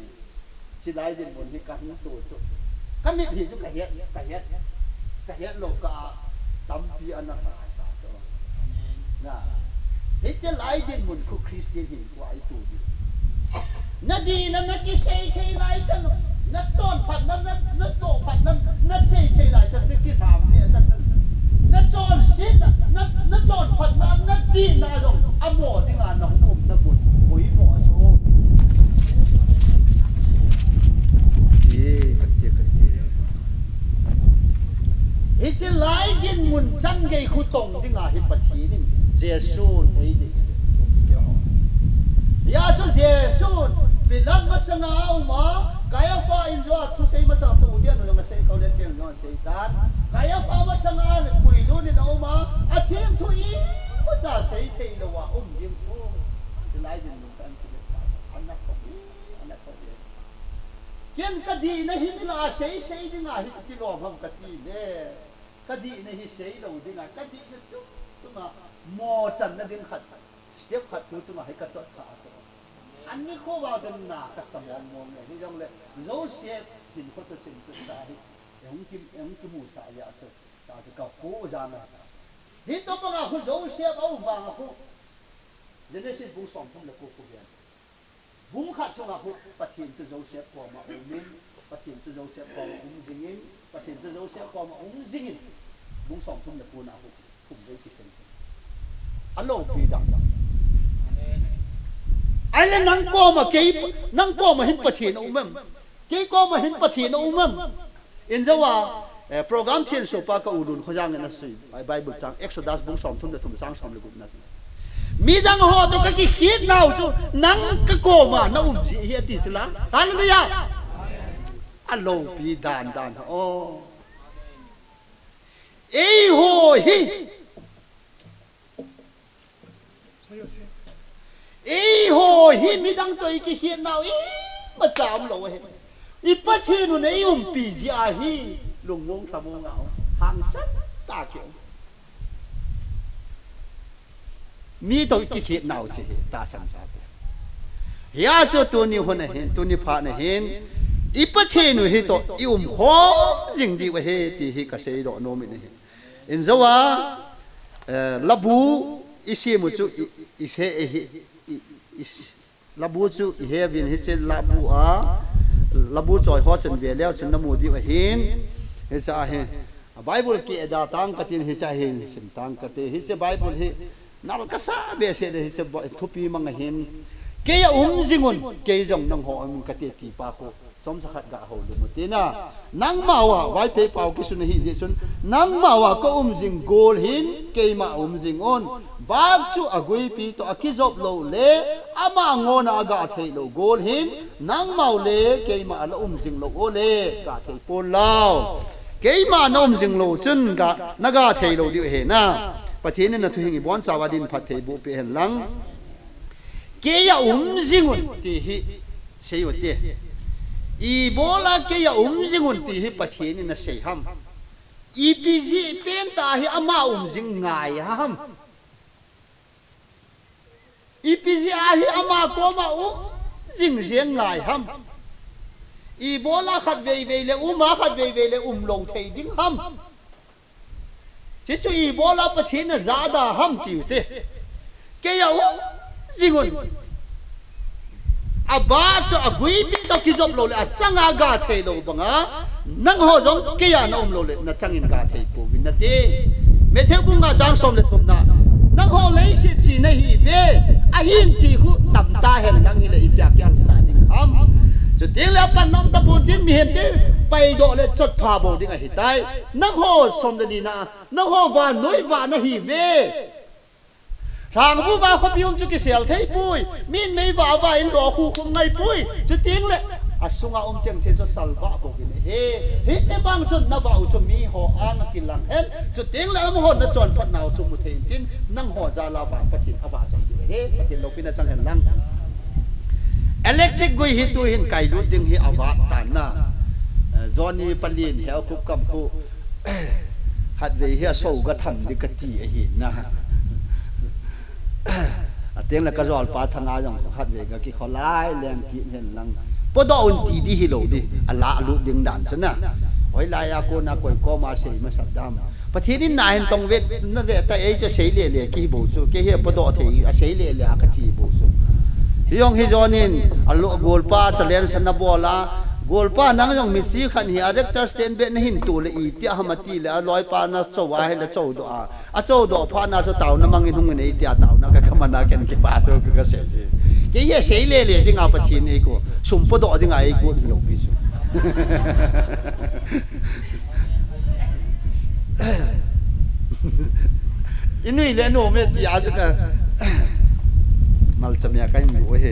[SPEAKER 1] chi lai din mon hi ka hu to chu ka mi hi chu ka hiat lo ka tam pi anna ta to na hi che lai din mon khu Christian hi ku ai tu di na di na ki sei thei lai chan na ton phat na to phat na sei thei lai chan ki tham ni ta na ton sit na ton phat na di na dong amo di nga na hum na bun bui mo so it's a lai din mun chan gei khu tong di nga hi pathi ni Jesu ei di ya chu Jesu bilang masanga ma kaya fa injo tu sei masa tu dia no nga sei kau le tiang no sei tan kaya fa masanga pui lu ni no ma a thiam thu i ko cha sei thei lo wa dim thu ti lai din mun tan ti anna ko kian ka di na hi la sei di nga hi ti lo ham ka ti le ka di na hi sei lo di nga ka di na chu tu ma mo chan na din khat step khat tu ma hi ka chot kha anh ấy khó vào chân nà các sản phẩm mồm này như trong này dấu xe thì có thể sinh tồn tại ông kim mù xả dạ sự ta thì cầu cố ra này thì tôi bảo là dấu xe bao vàng là khu giờ đây xin vùng sòng không là cô hiện vùng khác trong là khu phát hiện từ dấu xe qua mà ông nên phát hiện từ dấu xe qua mà ông dinh in phát hiện từ dấu xe qua mà ông dinh in vùng sòng không là cô nào cùng với cái sinh alo phi đẳng ai là nang ko mà hin pathin umam cái ko mà hin pathin umam in zawa program thiên so pa ka udun khojang na sui bible chang exodus bung som thum da thum sang som le gup na mi jang ho to ka ki khit nào chu nang ka ko mà na ji hi ti chila hallelujah alo pi dan o ei ho hi ý hồ hi mi đang chơi cái hiện nào ý mà chạm lâu hết ý bắt chuyện nó này bị gì à hi lùng ngông thầm ngông ngạo hàng sắt ta kiểu mi tôi cái hiện nào chứ ta sẵn sàng ya cho tôi nhiều hơn này tôi nhiều phá này hen ý bắt chuyện nó hi to ý khó dừng đi vậy thì hi cả xây độ nôm này in dấu à labu ý xem một chút ise labu chu he bin hi chen labu a labu choi ho chen ve leo chen namu di hin he cha he bible ki da tang katin hi cha hin sim tang kate hi se bible hi nal ka sa be se hi se thupi mang hin ke ya jingun ke jong nang ho am kate ti pa ko som sa khat ga ho lu mutina nang mawa wai pe pau ki sun hi sun nang mawa ko jing gol hin ke ma jing on bag chu agui pi to akizop lo le ama ngona aga thei lo gol hin nang mau le ke ma ala jing lo o le ka thei pon lao ke ma nom jing lo chun ga naga thei lo di he na pathin na thu hingi bon sawadin phat thei bu pe hen lang ke ya jingun ti hi sei ote i bola ke ya jingun ti hi pathin na sei ham epg pen ta hi ama jing ngai ham epg a hi ama ko ma jing siang ngai ham i bola khat vei vei le ma khat vei vei le lo thei ding ham chỉ cho i bola pathin na zada ham ti te ke ya jingun aba cho agui pi to ki job lo le changa ga thei lo banga nang ho jong ke ya na lo le na changin ga thei pu win na te me the bu nga chang som le thum na nang ho le si chi na hi ve a hin chi khu tam ta hen nang hi le i pya kyal sa ding ham cho tiếng là pan nom ta pun tin mi hem te pai do le chot pha bo ding a hi tai nang ho som le di na nang ho wa noi wa na hi ve thằng vu ba khop yum chu ki sel thei pui min mei wa wa in do khu khum ngai pui cho tiếng le asunga cheng se cho salva bo ki he he te bang chon na ba u chu mi ho ang ki lang hen cho tiếng le mo ho na chon phat naw chu mu thein tin nang ho za la ba pathin awa chang he pathin lo pin chang hen lang electric gui hi tu hin kai lu ding hi awa tan na Johnny Palin hel kup kam ku hat ve hi so ga tham di ka ti hi na tiếng là cái giò phá thằng ai rằng khát về cái khó lái lên kỹ hiện lăng bố đậu tí đi hi lẩu đi lạ lụt tiếng đàn chân nè hỏi lại cô na quay co mà sấy mà sạch đam và thế đến này tông vết nó về tay ấy cho sấy lệ lệ cái bộ số cái hiện bố đậu thì sấy lệ lệ cái gì bộ số hi yong hi cho nên lụa gol pa cho lên sân bò la gol pa nang yong mi si khan hi director stand bet na hin tu le i tia hamati le loi pa na chaw a le chaw do a chaw do pha na so taw na mangin hung nei tia taw na ka kamana ken ki pa to ka se ke ye sei le le ding a pathin nei ko sum po do ding ai ko lo bi su inui le no me tia ju ka mal chamya kai mi he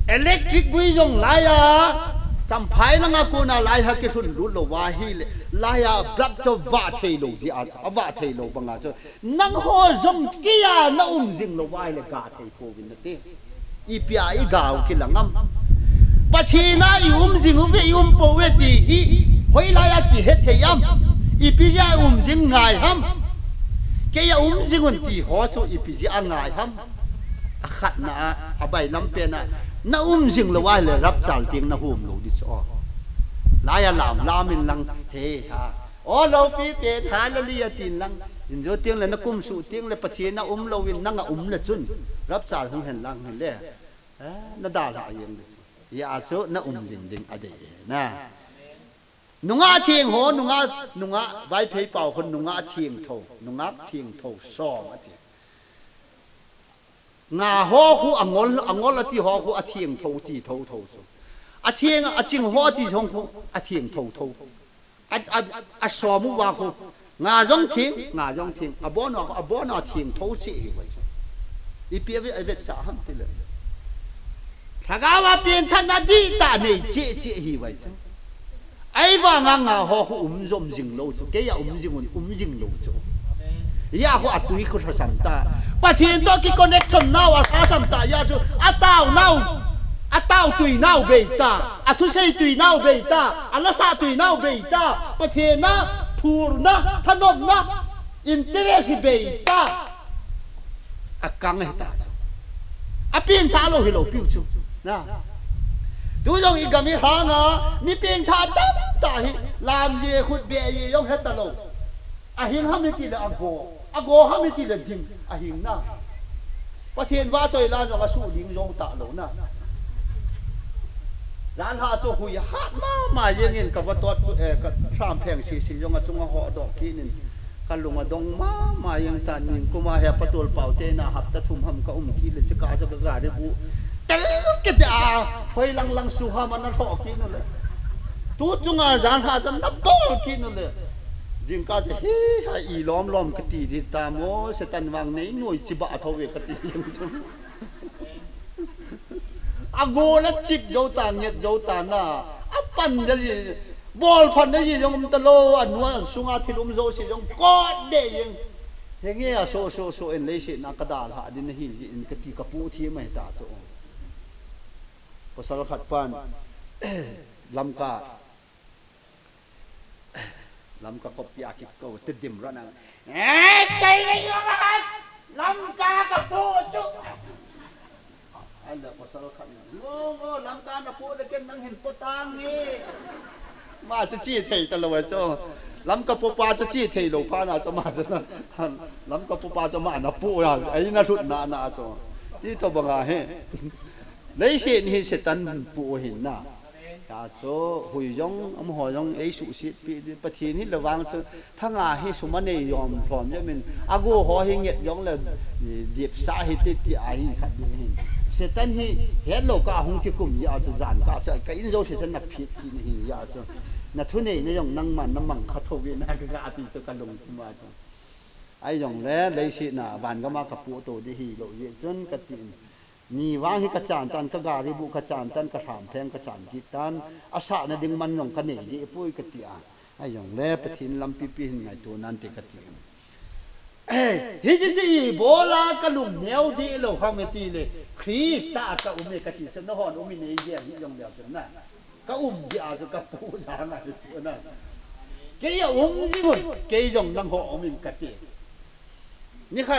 [SPEAKER 1] electric bui jong laya cham phai na nga ko na lai ha ke thun lu lo wa hi le laya blap cho va thei lo ji a va thei lo banga cho nang ho jong kia na jing lo wa le ga thei ko win te i pia i gaw ki langam pachi na i jing ve po we ti i hoi laya ki he the yam i pi ja jing ngai ham ke ya jing un ti ho cho i pi ja ngai ham a khat na a bai lam pe na na jing lo wai le rap chal ting na hum lo di cho la ya lam in lang he ha o lo pi pe tha la li ya tin lang in jo ting le na kum su ting le pachi na lo win na nga na chun rap chal hung hen lang hen le na da la yeng ya so na jing ding ade na nunga thieng ho nunga vai phei pau khon nunga thieng tho so ati nga ho khu angol ati ho khu athieng tho ti tho so athieng aching ho ti chong khu athieng tho a so mu wa khu nga jong thieng abono thieng tho si wai i pia ve vet sa ham ti le thagawa pien than na di ta nei che hi wai ai wa nga ho khu zom jing lo so ke ya jing lo so ya ho atui ko sam ta pathin to ki connection now a sam ta ya chu atau tui now be ta athu sei tui now be ta ala sa tui now be ta pathin na phur na thanom na interest be ta akang he ta a pin tha lo hi lo piu chu na tu jong i gami ha nga mi pin tha ta hi lam ye khut be ye yong het ta lo a hin ham ti la a go อโกฮามิติเลดิงอหิงนะประเทศว่าจอยลานว่าสู้ดิงโยตะโลนะร้านหาโจหุยฮัดมาเยังเงินกับว่าตัวกับพรามแพงสียงกับจงหอดอกกี้นี่กันลงมาดงมายังตานิงกูมาเฮปตัวเป่าเตนะหับตะทุ่มหำกับกี้เลยสกาจะกระดาษบุเตลกิดอาไฟลังสุฮามันนั่นหอกกี้นั่นเลยตูจงอาจารย์หาจันนับบอลกี้นั่นเลยจิงกาจะเฮ้ยอีล้อมกติดิตามโมเสตันวังในหน่วยจิบะทวีกติยังจงอากูและจิบโยตานเงียโยตานะอาปันจะยี่บอลพันจะยี่ยงตะโลอันว่าสุงาทิลุมโจสิยงกอดเดยังเฮงเงี้ยโซเอ็นเลยสินักกระดาษหาดินหินอินกติกระปูที่ไม่ตาโจพอสารขัดปันลำกาก็ปีอากิโกติดดิมร้อนนะใจเลยยังไงลำกากับปูจุอันเดียวพอสารขัดโง่ลำกากับปูเด็กนั่งเห็นปูตังนี่มาจะจี้เทยตลอดจ้องลำกับปูปลาจะจี้เทยหลงพานาจะมาจะนั่นลำกับปูปลาจะมาหน้าปูอ่ะไอ้นั่นทุนนาจ้องนี่ตัวบังอาเฮเลยเสียนี่เสตันปูหินนะกาโซหุยยงอมหอยงไอสุสิปีปะทีนี้ระวังจะทั้งอาให้สมณียอมพร้อมจะเป็นอากูหอเฮงเงียยงเลยเดียบสาเหตุที่อาหิขัดเองเสตันฮีเห็นโลกาหงที่กลุ่มยาจะจานกาจะก็อินโดเสตันนักพิษที่นี่ยาจะนัทุนนี่นี่ยงนั่งมันน้ำมันขัดทวีนะก็อาทิตย์กันลงมาจ้ะไอ้ยงแล้วเลยสินะบ้านก็มากับปูโตดีฮีโลเยจนกตินนี่วางให้กระจานตันกระการิบุกระจานตันกระถามแพงกระจานกิตันอาสาในดึงมันลงกันนี่ดีปุ้ยกติอาไอ้ยงแล้วปะทินลำปีปีไงตัวนั้นติกติฮิจิจิโบลากระลุมเหนียวดีโลฟังเมตีเลยคริสต์กะอุเมกติสนหอนอุมิเนเยียฮิยงเดียวสนนะกะยาจะกะปูสางอะไรสนนะเกี่ยสิบุเกี่ยงนังหออุมิกตินี่ค่ะ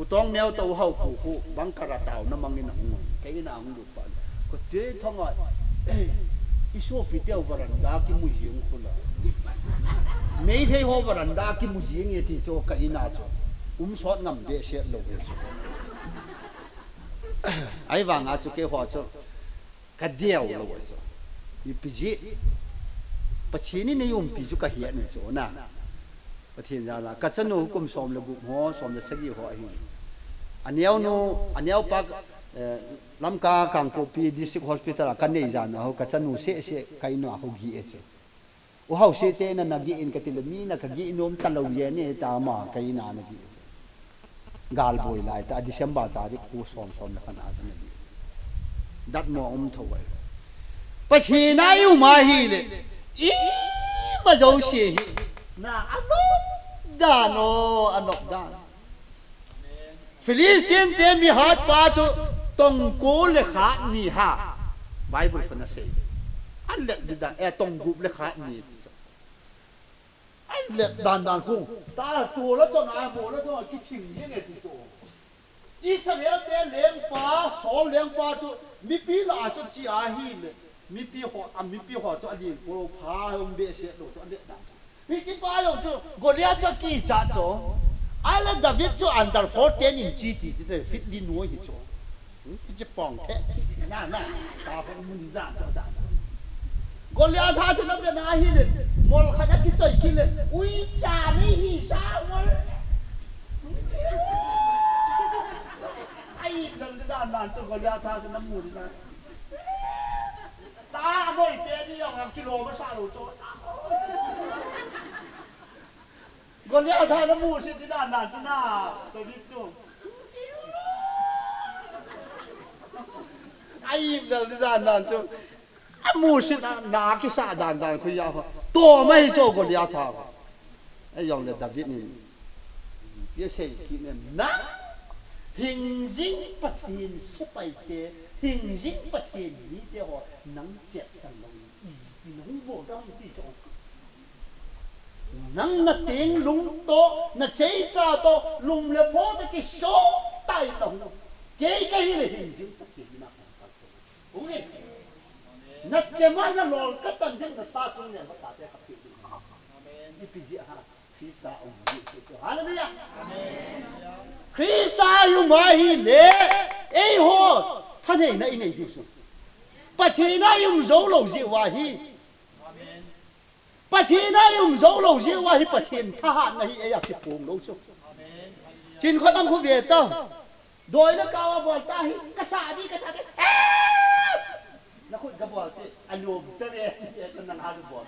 [SPEAKER 1] อุตองแนวเต้าเฮาผู้บังกระเต่าน้ำมังกินหงแค่กินหงดูปันก็เจ๊ทั้งหมดอิสุฟิเตียวบรันดากิมุยิงคนละไม่ใช่หัวบรันดากิมุยิงยี่ที่โซกันอินาโซสอดงำเดชเชลโลเวโซไอ้วางอาจุเกี่ยวหัวโซกัดเดียวโลเวโซอีพิจิปัจจุบันนี้พิจุกะเฮียนโซนะประเทศยาลากัจจนุกุมสมระบุหัวสมจะสกีหัวหินอันนี้อันนี้ปักลำกากังโกปีดิสติกฮอสพิทอลกันนี่จานเขากัจจนุเสียใครหน่าเขากีเอชว่าเขาเสียเตนันนักกีอินกัติลมีนักกีอินอมตะลุยเนี่ยตามาใครน่านักกีกาลบอยไลแต่ดิเซมบาตาริคูสมนักนาจันนี่ดัดมองถอยปัจจุบันอยู่มาฮีเลยอีมาโจเสียนะอันนกดานฟิลิสเตียนเตมีฮัดปาจุตงกูเลขานี่ฮะไบเบิลพนัสเซอันเล็ดดานตงกูเลขานี่อันเล็ดดานคุ้งตาตัวแล้วจนอาโบแล้วจนกิชิงยังไงตัวอิสราเอลเตเลี้ยงปลาสอนเลี้ยงปลาจุมีปีละจุจีอาฮีเลยมีปีหอจุอดีตโปรพาฮมเบเชโลจุอดีตดังพี่ที่ป้ายงจูโกลีอาจะกี่จัดจูอะไรดาวิดจูอันดับ14 in GT ที่ได้ฟิตลีนัวหิจูพี่จะป้องแค่น่าตาเป็นมุนจ้าจ้าโกลีอาท่าจะนับเป็นอาฮีเลยมอลขยันกินใจกินเลยอุ้ยจ่านี่หิสาวลไอ้ดันด้านตัวโกลีอาท่าจะนับมุนนะตาโดยเตี้ยนี่ยังกิโลมาซาโลจูก็เลี้ยวท่าน้ำมูสิที่ด้านนั้นจุน่าตัวนี้จุไอ้เรื่องที่ด้านนั้นจุมูสินาคิสาด้านคุยยาวตัวไม่โจก็เลี้ยวท่าไอ้ยองเลยดาวิดนี่เยอะๆคิดเนี่ยนะหิงจิงปะทินสิไปเตะหิงจิงปะทินนี่เดียวนังเจ็บกันลงอีน้องโบดองที่จงนังนัดติงลุงโตนัดเจ้าจ้าโตลุงเล็บพอดกิโชตายตงเก๋ก็ฮิเลหินจิงปะทินนะโอ้ยนัดเจ้ามันลอลกัตันดินนัดซาจุนเนี่ยมาตาเตะขับปีนี่พิจิฮะพิจาอุ้ยฮาเลลูยา Krista yu mai le ei ho thân này này này đi xuống bắt chi na yung dấu lâu gì wa hi bắt chi na yung dấu lâu gì wa hi bắt thiên tha hạn này ấy à cái phùng lâu xuống chín con năm khu việt tao đôi nó cao vào ta hi cái啥đi nó khuyên cái bỏ thì anh nhôm tới đây cái năng hàng bỏ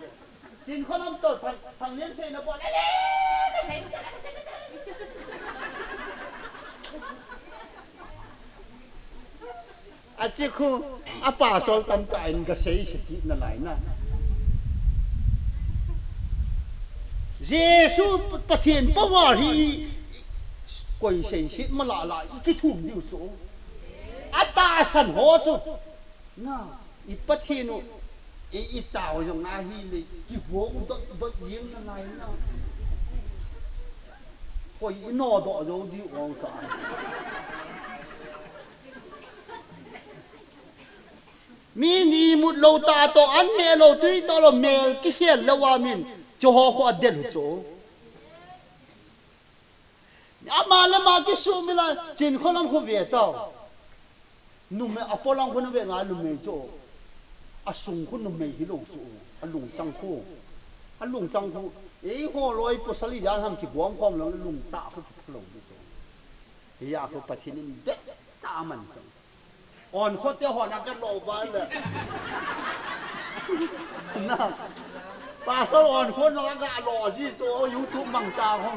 [SPEAKER 1] chín con năm tốt thằng liên xây nó bỏ đấy cái xây à chứ không à bà sao tâm cái cái xây thì nó lại na Giêsu bắt thiên bao giờ thì quay xây xịt mà lại cái thùng nhiều số à ta sẵn hóa chứ na ít bắt thiên nó ít tàu trong na hi này cái phố cũng tốt riêng nó này na quay nó đỏ rồi đi uống cả mini một lâu ta to ăn mẹ lâu tuy to là mẹ cái hiện lâu à mình cho họ có đền chỗ mà là mà cái số mình là trên khó lắm không về tao nung mẹ apol lang không về ngài nung mẹ chỗ sung không nung mẹ hi lâu chỗ lùng trăng khu ấy họ lôi posali ra ham kịp quăng quăng lắm lùng tạ không kịp lùng chỗ thì à không phải thiên nhiên đét ta mình on khó tiêu họ nằm cái lỗ vánเลยนะป่าสลอนคนน้องก็หล่อสิโจยูทูบมังจาของ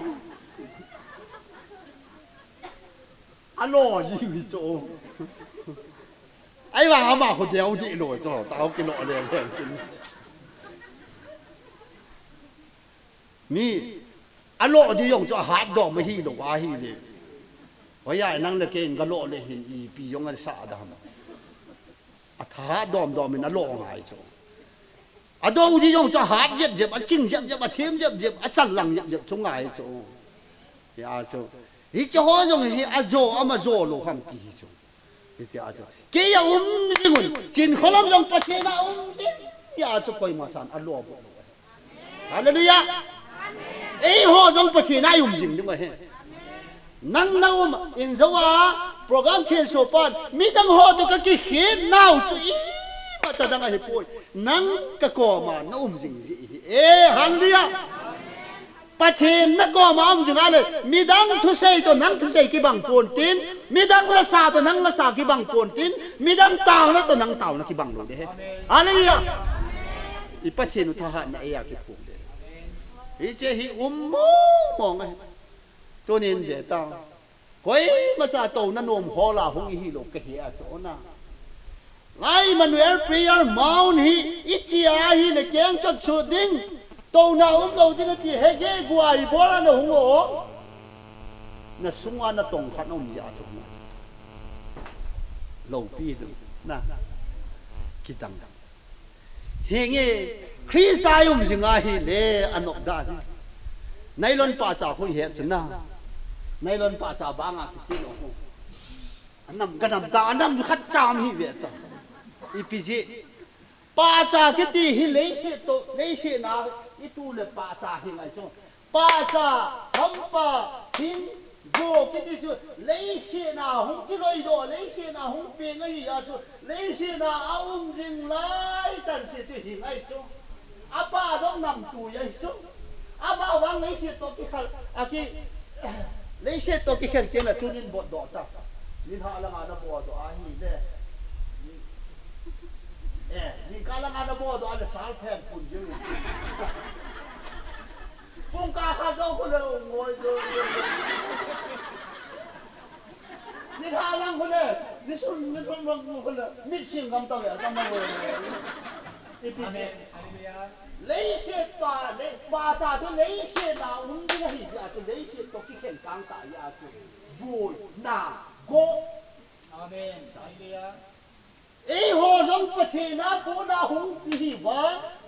[SPEAKER 1] หล่อสิมีโจไอ้ว่ามาคนเดียวที่หล่อโจตากินหล่อเลยนี่หล่อที่ยงจะหาดอกไม่ฮีหรอกว่าฮีเลยเพราะยายนั่งเลยเก่งก็หล่อเลยเห็นอีปียงกันสะดำถ้าดอมมันหล่อหายโจดอกที่ยงจะหาเจ็บจิ้งเจ็บเทียมเจ็บจันหลังเจ็บชงไงโจยาโจฮิจฮอยงฮิโจอามาโจโลคำกี่โจฮิตาโจเกี่ยสิกุนจินขลังยงประเทศนะยาโจคอยมาจันอัลลอฮ์บุฮาเลลูยาเอ้ฮอยงประเทศนะยุ่งจริงจังวะนั่งน่าวมอินโซวาโปรแกรมเทียนโซปานมีตั้งฮอตุกะกี่เขียนน่าวจุอีมาจะดังไอ้ป่วยนั่งกะกอมาน่าจริงฮัลโหลยาปัจเจนนักก็มาจริงอะไรมีดังทุเรศตัวนั่งทุเรศกี่บังปนตินมีดังละสาตัวนั่งละสากี่บังปนตินมีดังเต่านะตัวนั่งเต่านะกี่บังโลดเฮ้ฮัลโหลยาอีปัจเจนุทหารนะเอยากี่ปุ่มเด้อีเจฮีมองไงตัวนี้เดี๋ยวตาคอยมาจากตัวนั่นนมฮอลาหงอีฮีโลกะเฮียโจนะไล่มันเวลพรียร์มาวน์ฮีอิจิอาฮีเนี่ยแกงจัดสุดดิ้งตัวน่าตัวที่ก็ที่เฮเก้กว่าอีบัวละหงโอน่ะสุงวาน่ะตรงขันเอามีอาจุนะเราปีดูนะคิดดังเฮงเอคริสต์อายุมจิงอาฮีเลอันนกดาฮีในล้นป่าจากคนเห็นชนะในล้นป่าจากบางอาคิดโอ้อันนั้นกันน้ำตาอันนั้นขัดจามฮีเวตอีพีจีป่าจากคิดที่ฮิเลเชโตเลเชนาอีตูเลป่าจากฮิไงจ้ะป่าจากทำป่าหินโยคิดที่จู่เลเชนาหงกิโลอีโดเลเชนาหงเปียงไอ้ยาจู่เลเชนาเอาจริงไล่จันเสียจู่หิไงจ้ะอาป่าต้องนำตัวยัยจ้ะอาบ่าวางเลเชโตกี่ขันอากีเลเชโตกี่ขันเก่งละทุนินบดดอกจ้ะนินหาละงานบดดอกอาฮีเด้ยิงกาลังอาณาบอดอันสารแทนคุณยืนปุงกาข้าเจ้าคนเดียวงอยเลยนี่ท่าลังคนเดียวนี่สุนนี่คนรังคนเดียวมิดชิงคำตั้งอย่างตั้งมาเลยอีพีเมเลยเสียตาเลยป้าจ่าที่เลยเสียตาอุ้งที่ไหนอ่ะที่เลยเสียตัวที่เข็นกลางตายอ่ะที่บุยนาโกอาเมนไอเดียเอ้หัวจงปัจเจนาปูนาหงดีว่า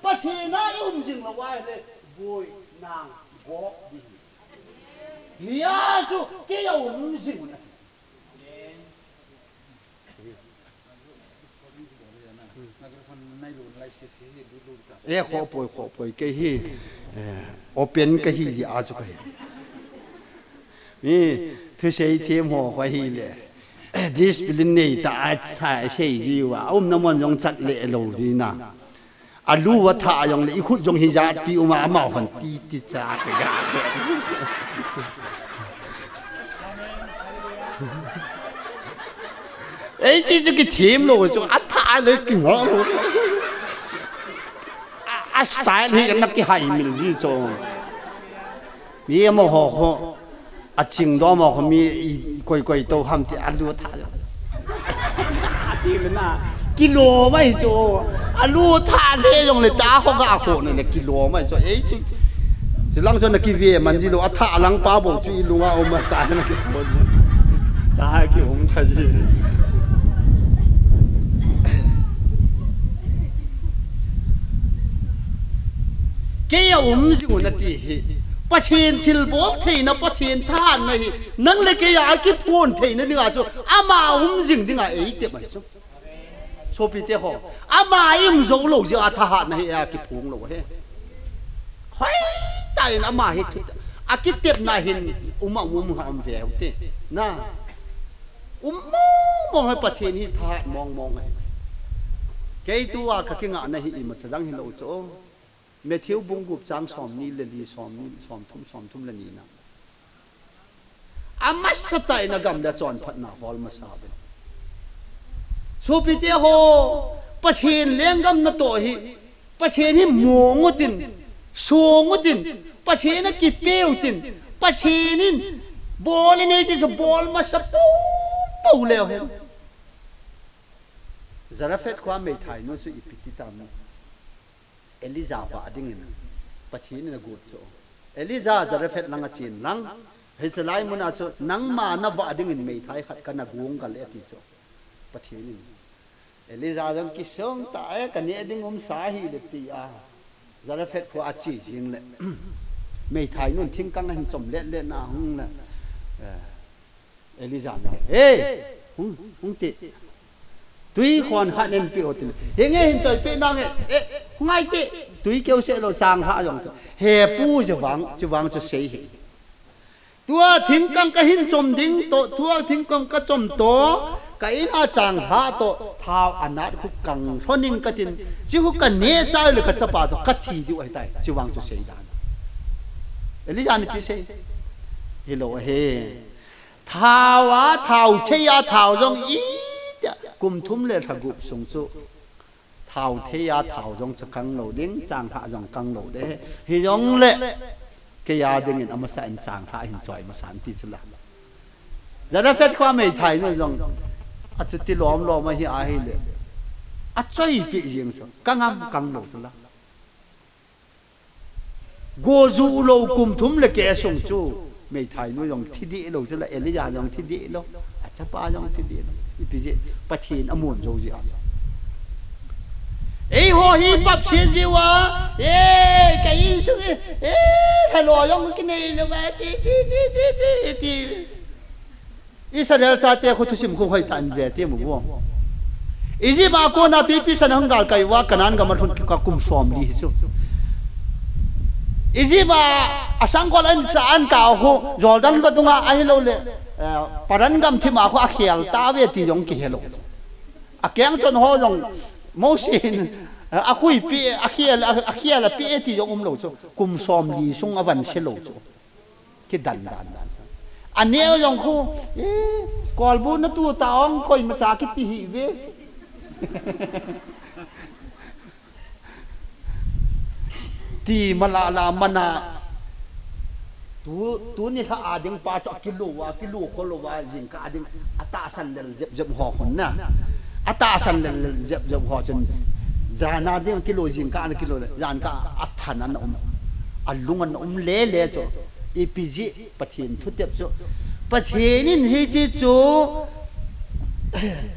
[SPEAKER 1] ปัจเจนาอุ้มจริงละวายเลยบุยนางโกดียาจูเกี่ยวอุ้มจริงนะขอป่วยเกี่ยโอเปนกี่อาจูกี่นี่ thứ sei thêm hồ khoai hi lệ discipline này ta thải sei gì wa nằm mòn trong chặt lệ lâu gì na alu wa tha trong lệ khut trong hi giá pi mà mạo hòn ti cha cái gà ấy cái thêm rồi cho thả lấy cái ngõ rồi style thì cái cái hay mình gì cho vì mà họ chừng đó mà họ mi quay tàu hầm thì ăn lúa thả thì mình à kilo mấy cho ăn lúa thả thế dùng để ta không có khổ này là kilo mấy cho ấy chứ chỉ lăng cho nó cái gì mà gì lo thả lăng bao bọc chứ luôn à ông mà ta nó cái khổ ta hay cái ông cái gì cái ông gì mà tíประเทศทิลบอลที่นะประเทศท่านนะฮีนั่งเลยแกอยากกินพูนที่นั่นนี่ไงจ๊อามาอุ้มจิงที่ไงเอ้ยเด็กไหมจ๊โซปีเตะหออามาอิ่มโซโลจิอาทหารนะฮีอยากกินพูงโลเฮ้เฮ้ยตายนะมาฮีอากิเต็บนะฮีอุ้มหามเวียวเตนะมองให้ประเทศนี้ทหารมองไงแกตัวข้าเก่งอ่ะนะฮีมันจะดังฮีโลจ๊เมื่อเที่ยวบุงกุบจางสอมนี่เลยดีสอมทุ่มเลยนี่นะอามัสตัยนะกำเดจอนพัดนาฮอลมาซาเบสุพิเตโฮประเทศเลี้ยงกำนัตัวฮีประเทศนี้หมูงตินสูงตินประเทศนั้นกิเปียวตินประเทศนี้บอลนี่ที่จะบอลมาสับปูแล้วเห็นจาระเฟตความไม่ถ่ายนู้นสุอิปิติตามนู้นเอลิซาว่าดิ้งนะปัจจุบันนะกูโจเอลิซาจะเรฟเฟตลังอาจีนลังเฮสไลมุนาโจนังมานะว่าดิ้งไม่ไทยขัดกันนะกูงกันเลยที่โจปัจจุบันเอลิซาจังกิสงตายกันเนี่ยดิ้งสาฮีเลตีอาจะเรฟเฟตเขาอาจีจริงเลยไม่ไทยนู่นทิ้งกังให้จมเละนะหงนะเอลิซาเฮ้หงติตุยคนขัดเน้นเปียวติเฮงเห็นใจเป็นนางง่ายติตุยเกี่ยวเสเราจางหาอย่างเฮปูจะวางจะเสียตัวทิ้งกังก็หินจมดิ้งโตตัวทิ้งกังก็จมโตก็อินอาจางหาโตเท้าอนาถคุกกังชนิงก็ตินจิหุกันเนื้อใจเลยก็สปาโตก็ทีดูไอ้ได้จะวางจะเสียดานเอลิซานี่พิเศษเฮโลเฮเท้าเทียเท้าจงอีกุมทุ่มเลยถ้ากุบสงสุเท้าเทียเท้าจงจะกังโหลดิ้งจางหาจงกังโหลได้ฮิยงเละแกยาดึงเอามาใส่จางหาหินจอยมาสานติสละแล้วถ้าเฟดความไม่ไทยนู่นจงอาจจะติล้อมมาที่อาหิเลยอาจจะอีกยิงสกังกังโหลสละโกจูโลกุมทุ่มเลยแกสงสุไม่ไทยนู่นจงที่ดีโลสละเอลิยาจงที่ดีโลอาจจะป้าจงที่ดีอีพิจิประเทศอมุนโจจิอาเอ้ยโหฮีปับเสียจิวะเอ้ยแกยินสุดเอ้ยถ้าลอยองกินเลยนะตีอิสราเอลชาติเขาทุสิมคงให้ตันเดียเตี้ยมุกวงอีจีบาโกนาตีพิสันหังกาลไกว่ากันนั้นกับมันทุนกับกุมสอมดีสุดอีจีบาอาสังกอลันสานก่าวเขาจอร์แดนก็ต้องอาฮิโลเลปรันกำที่มาเขาอาเขียลตาเวทียงกี่เฮโลอาเกียงจนหัวงโมชินอาคุยปีอาเขียลปีที่ยงโลจูกุมซอมดีซุงอวันเชโลจูคิดดันอันนี้ยงคู่กอลบุนนัตัวตาองคอยมาจากิติหิเวที่มาลามานาตัวนี่ถ้าอาดิงปาจะกิโลคนละว่าจิงก็อาดิงอัตตาสันเลเจ็บห่อคนน่ะอัตตาสันเลเจ็บห่อจนจานาดิงกิโลจิงก็อันกิโลเลยจานก็อัตฐานันอันลุงอันเล่จ้ะอีพีจีประเทศทุเทียบจ้ะประเทศนี้เฮจิจ้ะ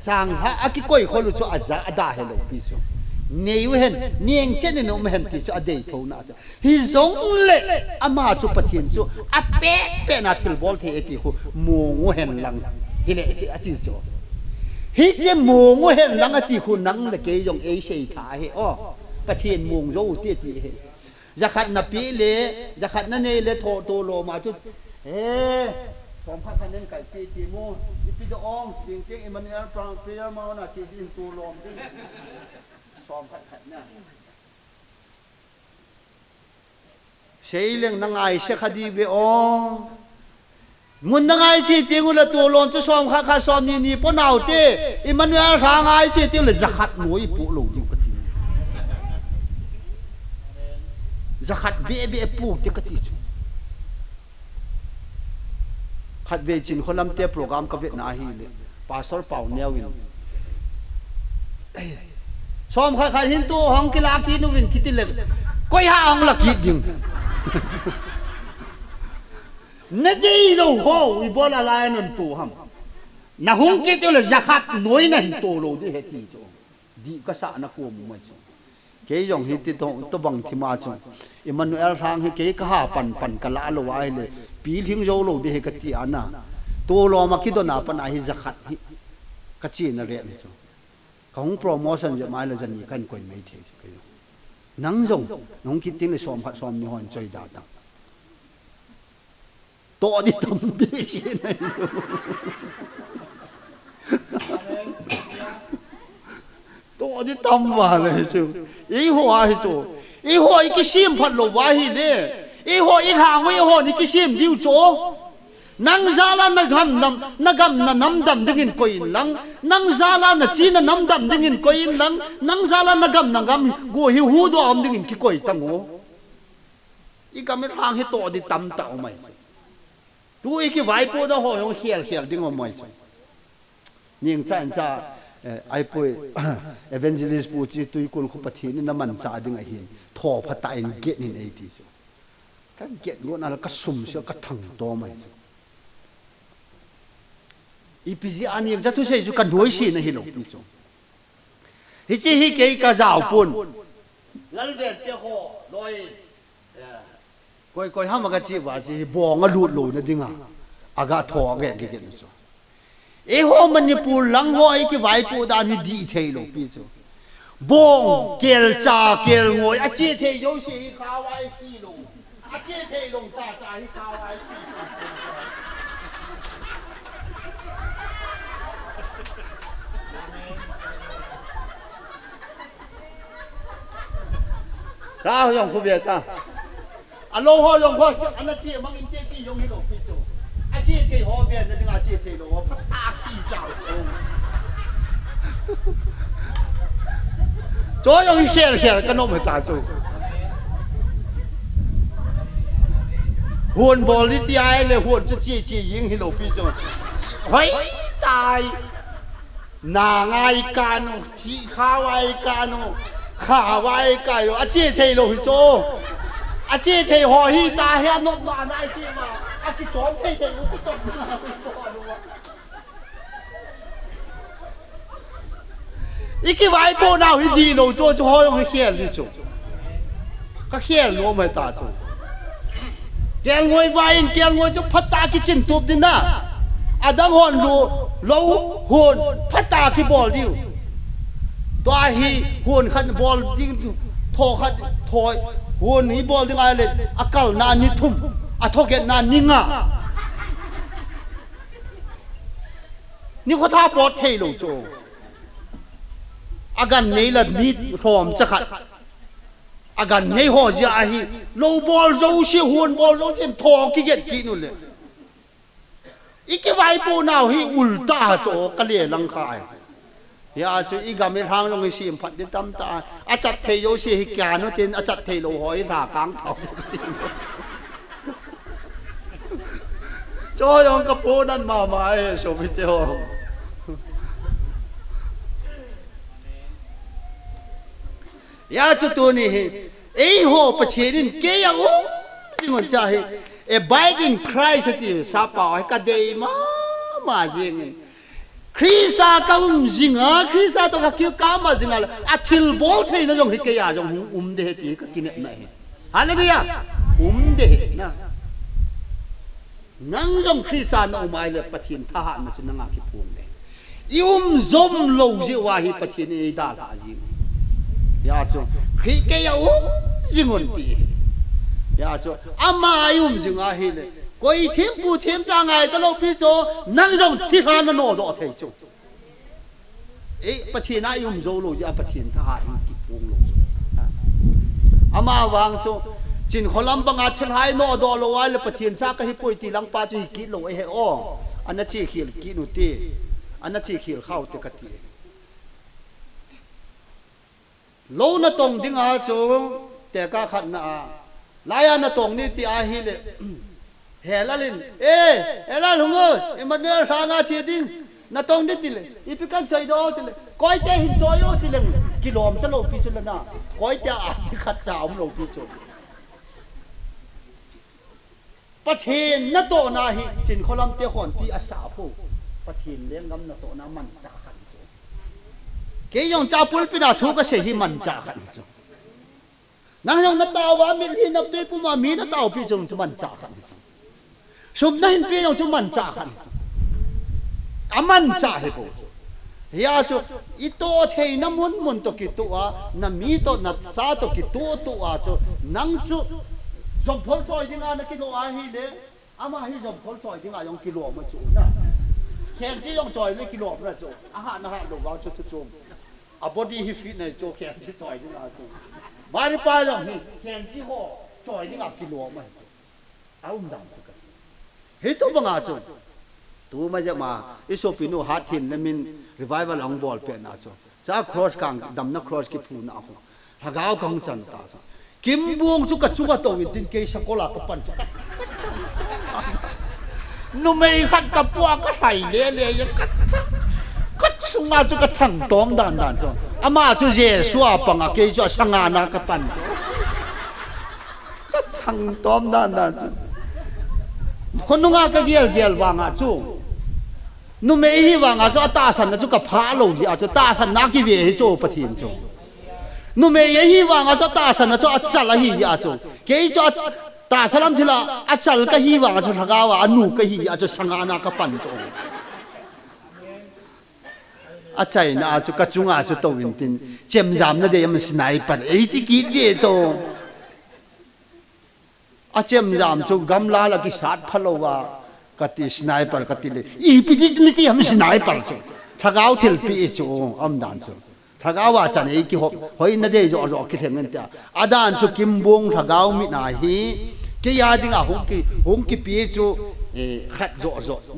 [SPEAKER 1] จางฮะอากิโกยคนรู้จ้ะอาจจะอาดาเฮโลพี่จ้ะเนี่ยเห็นเนี่ยเช่นนี้ไม่เห็นที่จะอดีตเท่านั้นจ้ะฮิซงเล่อามาจุประเทศจ้ะอาเป๊ะน่าทิลบอลที่เอติหูมูงเห็นหลังฮิเลติอติจ้ะฮิเจมูงเห็นหลังอติหูนังเลยเกยยงเอเชียถ่ายอ๋อประเทศมูงโจ้ที่ที่เห็นจะขัดนับปีเล่จะขัดนั่นเล่โตโลมาจุด som kha khanen kai pi ti mu ipi do ong ting ting Emmanuel prayer mo na chi in tu lom ding som kha khat na sei leng na ngai se khadi be ong mun na ngai chi ting ula tu lom chu som kha kha som ni ni po nau te Emmanuel ra ngai chi ting le zakhat noi pu lo ding ka ti zakhat be be pu te ka ti khát về chín khôn làm tiếp program các Việt Nam hi lệ pastor Paul Newin xóm khai khai hin tu hong kila ki nu win kiti le koi ha hong la ki ding na dei lo ho wi bola la non tu ham na hung ki tu le zakat noi na hin to lo di he ti cho di ka sa na ko mu ma cho ke yong hi ti to bang thi ma cho Emmanuel rang hi ke ka ha pan ka la lo wa le pi thing zo lo de ka ti ana to lo ma ki do na pa na hi zakhat hi ka chi na re ni cho ka hung promotion je mai la jan ni kan koi mai the ke nang jong nong ki tin le som phat som ni hon choi da ta to di tam bi chi nai to di tam wa le chu i ho a hi chu i ho i ki sim phat lo wa hi le i ho i hang wi ho ni ki sim diu cho nang zala na gam na nam dam dingin ko in lang nang zala na chi na nam dam dingin ko in lang nang zala na gam go hi hu do am dingin ki koi tango i gam hang hi to di tam ta mai tu i ki vai po da ho yong hiel ding o mai ning chan cha ai poi evangelist pu chi tu kul khu pathi ni na man cha ding a hi tho phata in get in ai ti kan get go na ka sum se ka thang to mai ipg ani ja tu sei ju kan doi si na hi lo pi chu hi chi hi ke ka zau pun lal ve te ho loi koi ha ma ka chi wa chi bong a lut lo na dinga aga tho ge chu e ho manipur lang ho ai ki vai pu da ni di thei lo pi chu bong kel cha kel ngoi a chi thei yo si kha wai ki lo a chi thei long cha hi kha wai ki ta yong khu Việt ta alo ho yong ho anh chị mang in te chi yong hi lo pi chu a chi te ho Việt na ding a chi te lo pa ta ki chao chu cho yong hiel ka no me ta chu huan bol li ti ai le huan chu chi ying hi lo pi chu hoi tai na ngai ka no chi kha wai ka no khá vai cái rồi, anh chị thấy rồi cho, anh chị thấy họ hi ta hay nộp lại này chị mà, anh chị chọn thấy cũng cái chọn ý cái vai bộ nào hi đi rồi cho họ用cái khéo đi cho, cái khéo luôn mà ta cho, khéo ngồi vai khéo ngồi cho phát ta cái chân tụp đi na, à đang hòn lâu hòn phát ta cái ball điตัวฮีหุ่นขันบอลดิ้งทอขันทอยหุ่นฮีบอลดิ้งอะไรเลยอากาศนานนิทุ่มอทอเกตนานนิงะนี่เขาท่าปลอดเทโลโจอาการนี้ละนิดหอมจะขัดอาการนี้ห่อจะอาฮีโลบอลโจชิหุ่นบอลโจชิทอกิเกตกินุเลยอีกไว้ปูนาวฮีอุลตาโจกะเลียลังคายya chu i gam hang long si phat de tam ta a chat thei yo si hi kya no tin a chat thei lo hoi ra kang thau cho yong ka po nan ma e so mi te ho ya chu tu ni hi ei ho pa cherin ke ya jingon cha hi e biden christ ti sa pa ka dei ma jing Krista kaum zinga Krista to ka kyu kama zinga athil bol thei na jong hike ya jong de ti ka kinet na hallelujah de na nang jong Krista na umai le pathin tha ha na chinanga ki phum le zom lo je wa hi pathin e da la ji ya so hike ya jingon ti ya so ama zinga hi le ก้อยเทียมปูเทียมจางไงตลกพี่โจนั่งจงที่หานโนดอเทโจปะเทียนอายุมโจลูยาปะเทียนทหารกิพงลงอามาวางโจจินขลัมบังอาเทลายโนดอโลไว้เลยปะเทียนซากให้ป่วยตีลังปาจีกิโลเอเฮออันนั้นจีขีลกินุตีอันนั้นจีขีลเข้าเตกตีโลนตรงดิ้งอาโจแต่ก็ขัดนาลายนตรงนี่ที่อาฮิเลเฮลัลินเฮลัลงมันเนี่ยสางาเชียดิ้งนตรงนี่ติเลยอีพิกันใจดอติเลยก้อยเตหินจอยโอติเลยกิโลมตะโลพิจุลนาก้อยเตอาที่ขัดจ่ามโลพิจุประเทศนโตนาฮิจินขลัมเตหอนปีอาสาผู้ประเทศเลี้ยงกำนโตนามันจ่าขันเกี่ยงจ่าปุลปิดาทุกเสียหิมันจ่าขันนั่งยองนัตตาวามิลหินับเดปุมามีนัตตาวพิจงจุมันจ่าขันสมนั่นพิจงจุมันจ่าขันอามันจ่าเหบุยาจูอิโตเทนมุนมุนตกิตัวนามีโตนัตซาตกิตัวจูนังจูจอมพลซอยที่งานนักกิโลอาฮีเดอามาฮีจอมพลซอยที่งานยองกิโลมาจูนะแขนที่ยองจอยเลยกิโลมาจูอาหารนะฮะดูวางจุดจุ่มอาบอดี้ฮิฟิตในจูแขนที่จอยที่งานจูบาริปายองฮีแขนที่ห่อจอยที่งานกิโลมาเอาดังกันเฮ้ยตัวบังอาจูตัวมาจะมาอิโซปิโนฮัตทินนั่นมินรีไววัลองบอลเป็นอาจูจ้าครอสกังดำนักครอสกิพูนอาหูถ้าก้าวกังจันตากิมบวงจุกจุกตัววิตินเกยสโกลากับปันจุกนุ่มไม่ขัดกับปัวก็ใส่เลี้ยเลี้ยก็สุงาจุกทั้งตองดันจ้ะอามาจุเจสัวปังเกยจ่อสังานากับปันก็ทั้งตองดันจ้ะคนนุ่งอาก็เกี่ยววางอาจูนุ่มไม่ฮีวางอาจูตาสันจุกพาลงที่อาจูตาสันนักกิเวฮิโจปะทินจูนุ่มเอ๋ยฮีวางอาจจะตาสันอาจจะอัจฉริยะจูเกย์จะตาสันทีละอัจฉริก็ฮีวางอาจจะทกาวานูก็ฮีอาจจะสังอานากับปันจูอัจฉรินะอาจจะกระจุงอาจจะโตวินตินเจมจามนั่นเดียมันสไนเปอร์ที่กีดเกโตอาเจมจามจูกัมลาลกิสัตพะโลวากติสไนเปอร์กติเลยอีพิจิตรนี่ที่มันสไนเปอร์จูทกาวทิลปีจูอัมดานจูถ้าก้าวจันเอกหอยนั่นเดียวจะคิดเห็นกันแต่อาดานจุกิมบงถ้าก้าวมินาฮีกี่ยาดิ่งอ่ะหงกีปีจูขัดโจ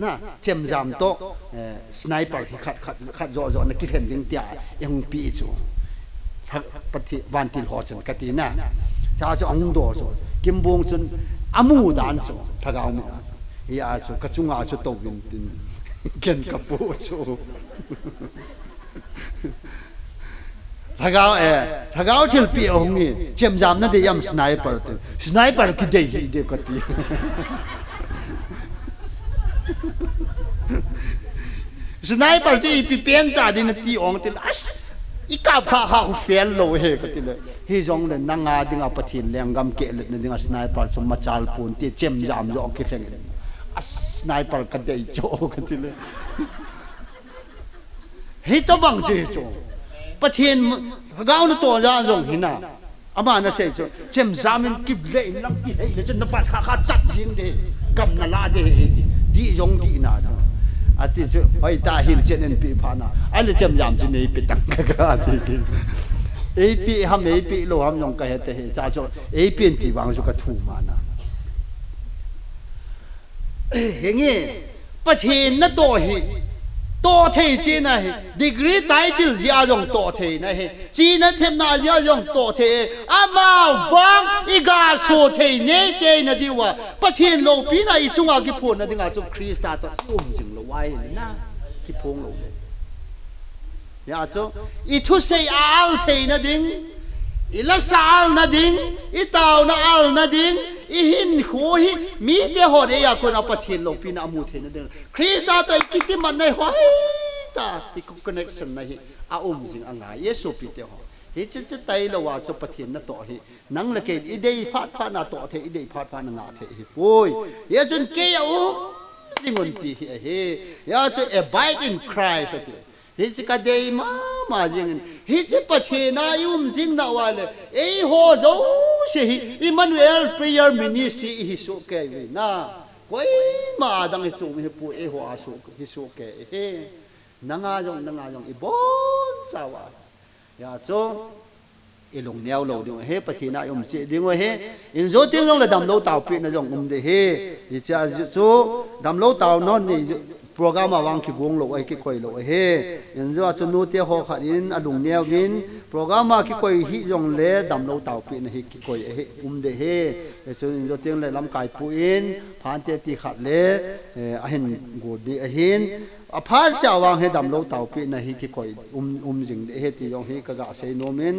[SPEAKER 1] นะเจมจามโตสไนเปอร์ขัดโจนั่นคิดเห็นดิ่งแต่ยังปีจูปฏิวันที่หัวจันกตินะถ้าจะอังโดจูกิมบงจนอามูดานจูถ้าก้าวมินาฮีอาจูกระจุงอาจูโตวินตินเกินกับปูจูถ้าก้าวเชลปีองนี้เจมจามนั่นเดียมสไนเปอร์คิดได้ยินเด็กก็ตีสไนเปอร์ที่ปีเปลี่ยนตาดินตีองติลัสอีกาบข้าเฟลโลเฮก็ตีเลยฮิจงเลยนั่งอาดิ่งอาปะทินเลี้ยงกำเกล็ดดิ่งอาสไนเปอร์สมมาจัลปูนที่เจมจามยองคิดเองสไนเปอร์ก็ได้โจก็ตีเลยฮิตบังเจโจประเทศก้าวนั่นตัวยาจงหินะอามานั่นเสียจเจมจามินกิบเล่นักกิเฮเลยจนนับปัดข้าจัดยิงเดกำนัลาเดดียงดีนาจ้ะอาทิตย์ไอ้ตาหินเจนปีพานาไอ้เลยเจมยามจีนี่ปีตังกะอาทิตย์เอปีฮัมเอปีโลฮัมยงกะเฮเตเฮจ้าจเอปีนตีวางจุกะทูมานะเฮงเงี้ประเทศนั่นตัวเฮโตเทจีนะเฮดีกรีไตติลยาจงโตเทนะเฮจีนันเทมนายาจงโตเทอามาวังอีกาโซเทเนเตนะดีว่าประเทศโลปีนะอีจุงอากิพูนนะดีงาจุคริสต์ตตัวจิงโลไว้นะกิพงโลยาจุอีทุเซอัลเทนะดิงอีละซาลนะดิงอีตาวนะอัลนะดิงอีหินหูหิมีเดียหอดเอยาคนเอาประเทศโลปีนะมูเทนะดิงคริสต์ตัวคิดที่มันในหัวตาที่คอนเนคชั่นนะฮิอาจิงอ่างเยซูปีเดียวเฮ้ยจะไต่ละว่าสุประเทศนั่นตัวฮินังละเกดอีเดียพัดน่ะตัวเทอีเดียพัดน่ะงาเทฮิโอ้ยเยจนเกี่ยวจิงวันที่เฮ้ยยาจะ abide in Christ เฮ้ยจะกระเดยมาจริงเฮ้ยจะประเทศนายุมจริงนะว่าเลยเอ้หัวโจเสียอิมมานูเอล prayer ministry ฮิสุเกวินะ koi ma dang chu hi pu e hoa su hi su ke he nanga jong ibon chawa ya cho ilung neo lo ding he pathina yom chi ding he in zo ting long la dam lo taw pi na jong de he i cha chu dam lo taw non ni program awang ki bung lo ai ki koi lo he in zo chu nu te ho kha in alung neo in program ki koi hi jong le dam lo taw pi na hi ki koi he de he chu in zo ting le lam kai pu in phan te ti khat le a hin go di a hin a phar sia wang he dam lo taw pi na hi ki koi jing de he ti yong hi ka ga se no min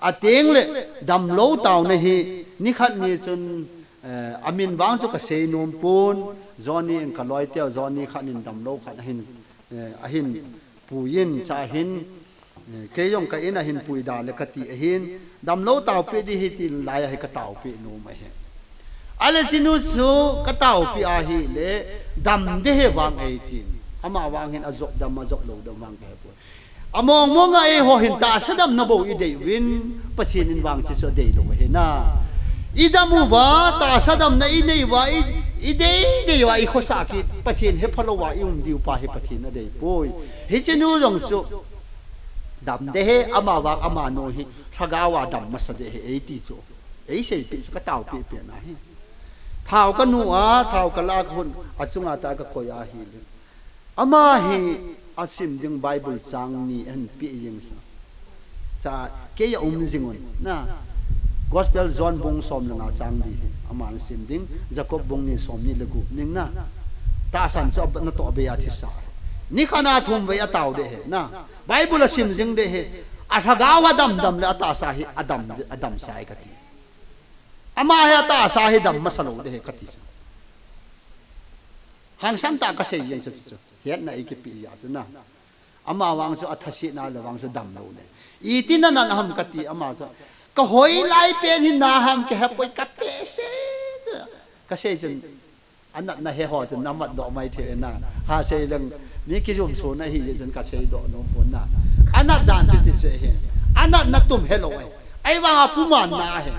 [SPEAKER 1] a teng le dam lo taw na hi ni khat ni chun amin wang chu ka se nom pun zoni en ka loi tel zoni khat in dam lo khat hin a hin pu yin cha hin ke yong ka in a hin pui da le ka ti a hin dam lo taw pi di hi ti lai hi ka taw pi no ma he ale chinu su ka taw pi a hi le dam de he wang ai tin ama wang hin azok dam azok lo dam wang ke pu among mo nga e ho hin ta sadam na bo i dei win pathin in wang chi so dei lo he na idamu ba ta sadam na i nei wa i dei wa i khosa ki pathin he phalo wa i diu pa he pathin na dei poi he chenu jong su dam de he ama wa ama no hi thaga wa dam ma sa de he e ti chu e sei pi ka taw pi pi na hi thao ka nu a thao ka la khun achunga ta ka koya hi ama hi asim ding bible chang ni an pi yeng sa ke ya jingon na gospel zone bong som na chang di aman sim ding jacob bong ni som ni legu ning na ta san so na to be ya thisa ni khana thum ve ataw de he na bible sim jing de he athaga wa dam le ata sa hi adam sai ka ti ama ya ta sa hi dam masalo de he ka ti hang san ta ka sei jeng chu hiện nay cái bị gì na, ama wang so athasi na le wang so dam lo ne, itin na na ham kati ama so, ka hoi lai pen hin na ham ke hapoi ka pese, ka sei chen, anat na he ho chen namat do mai the na, ha sei lang ni ki jom so na hi chen ka sei do no pon na, anat dan chi chi he, anat na tum hello ai wang apuman na he.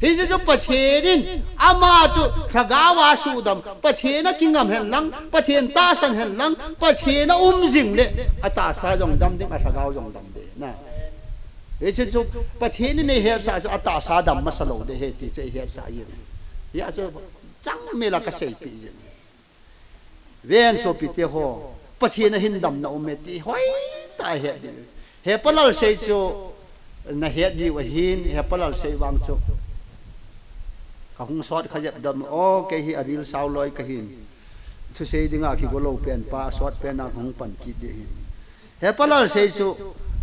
[SPEAKER 1] Hi ju pachenin ama chu thagawa su dam pachena kingam hen lang pachen ta san hen lang pachena jing le ata sa jong dam ding thagaw jong dam de na e chu pachenin ne her sa ata sa dam masalo de he ti che her sa yin ya chu chang me la ka sei pi yin ven so pi te ho pachena hin dam na ume ti hoi ta he palal sei chu na he di wa hin he palal sei wang chu hung sót khai dập đầm ô cái hi aril sao loi cái hin thu sei dinga ki go lo pen pa sót pen na hung pan ki de hin he palal sei su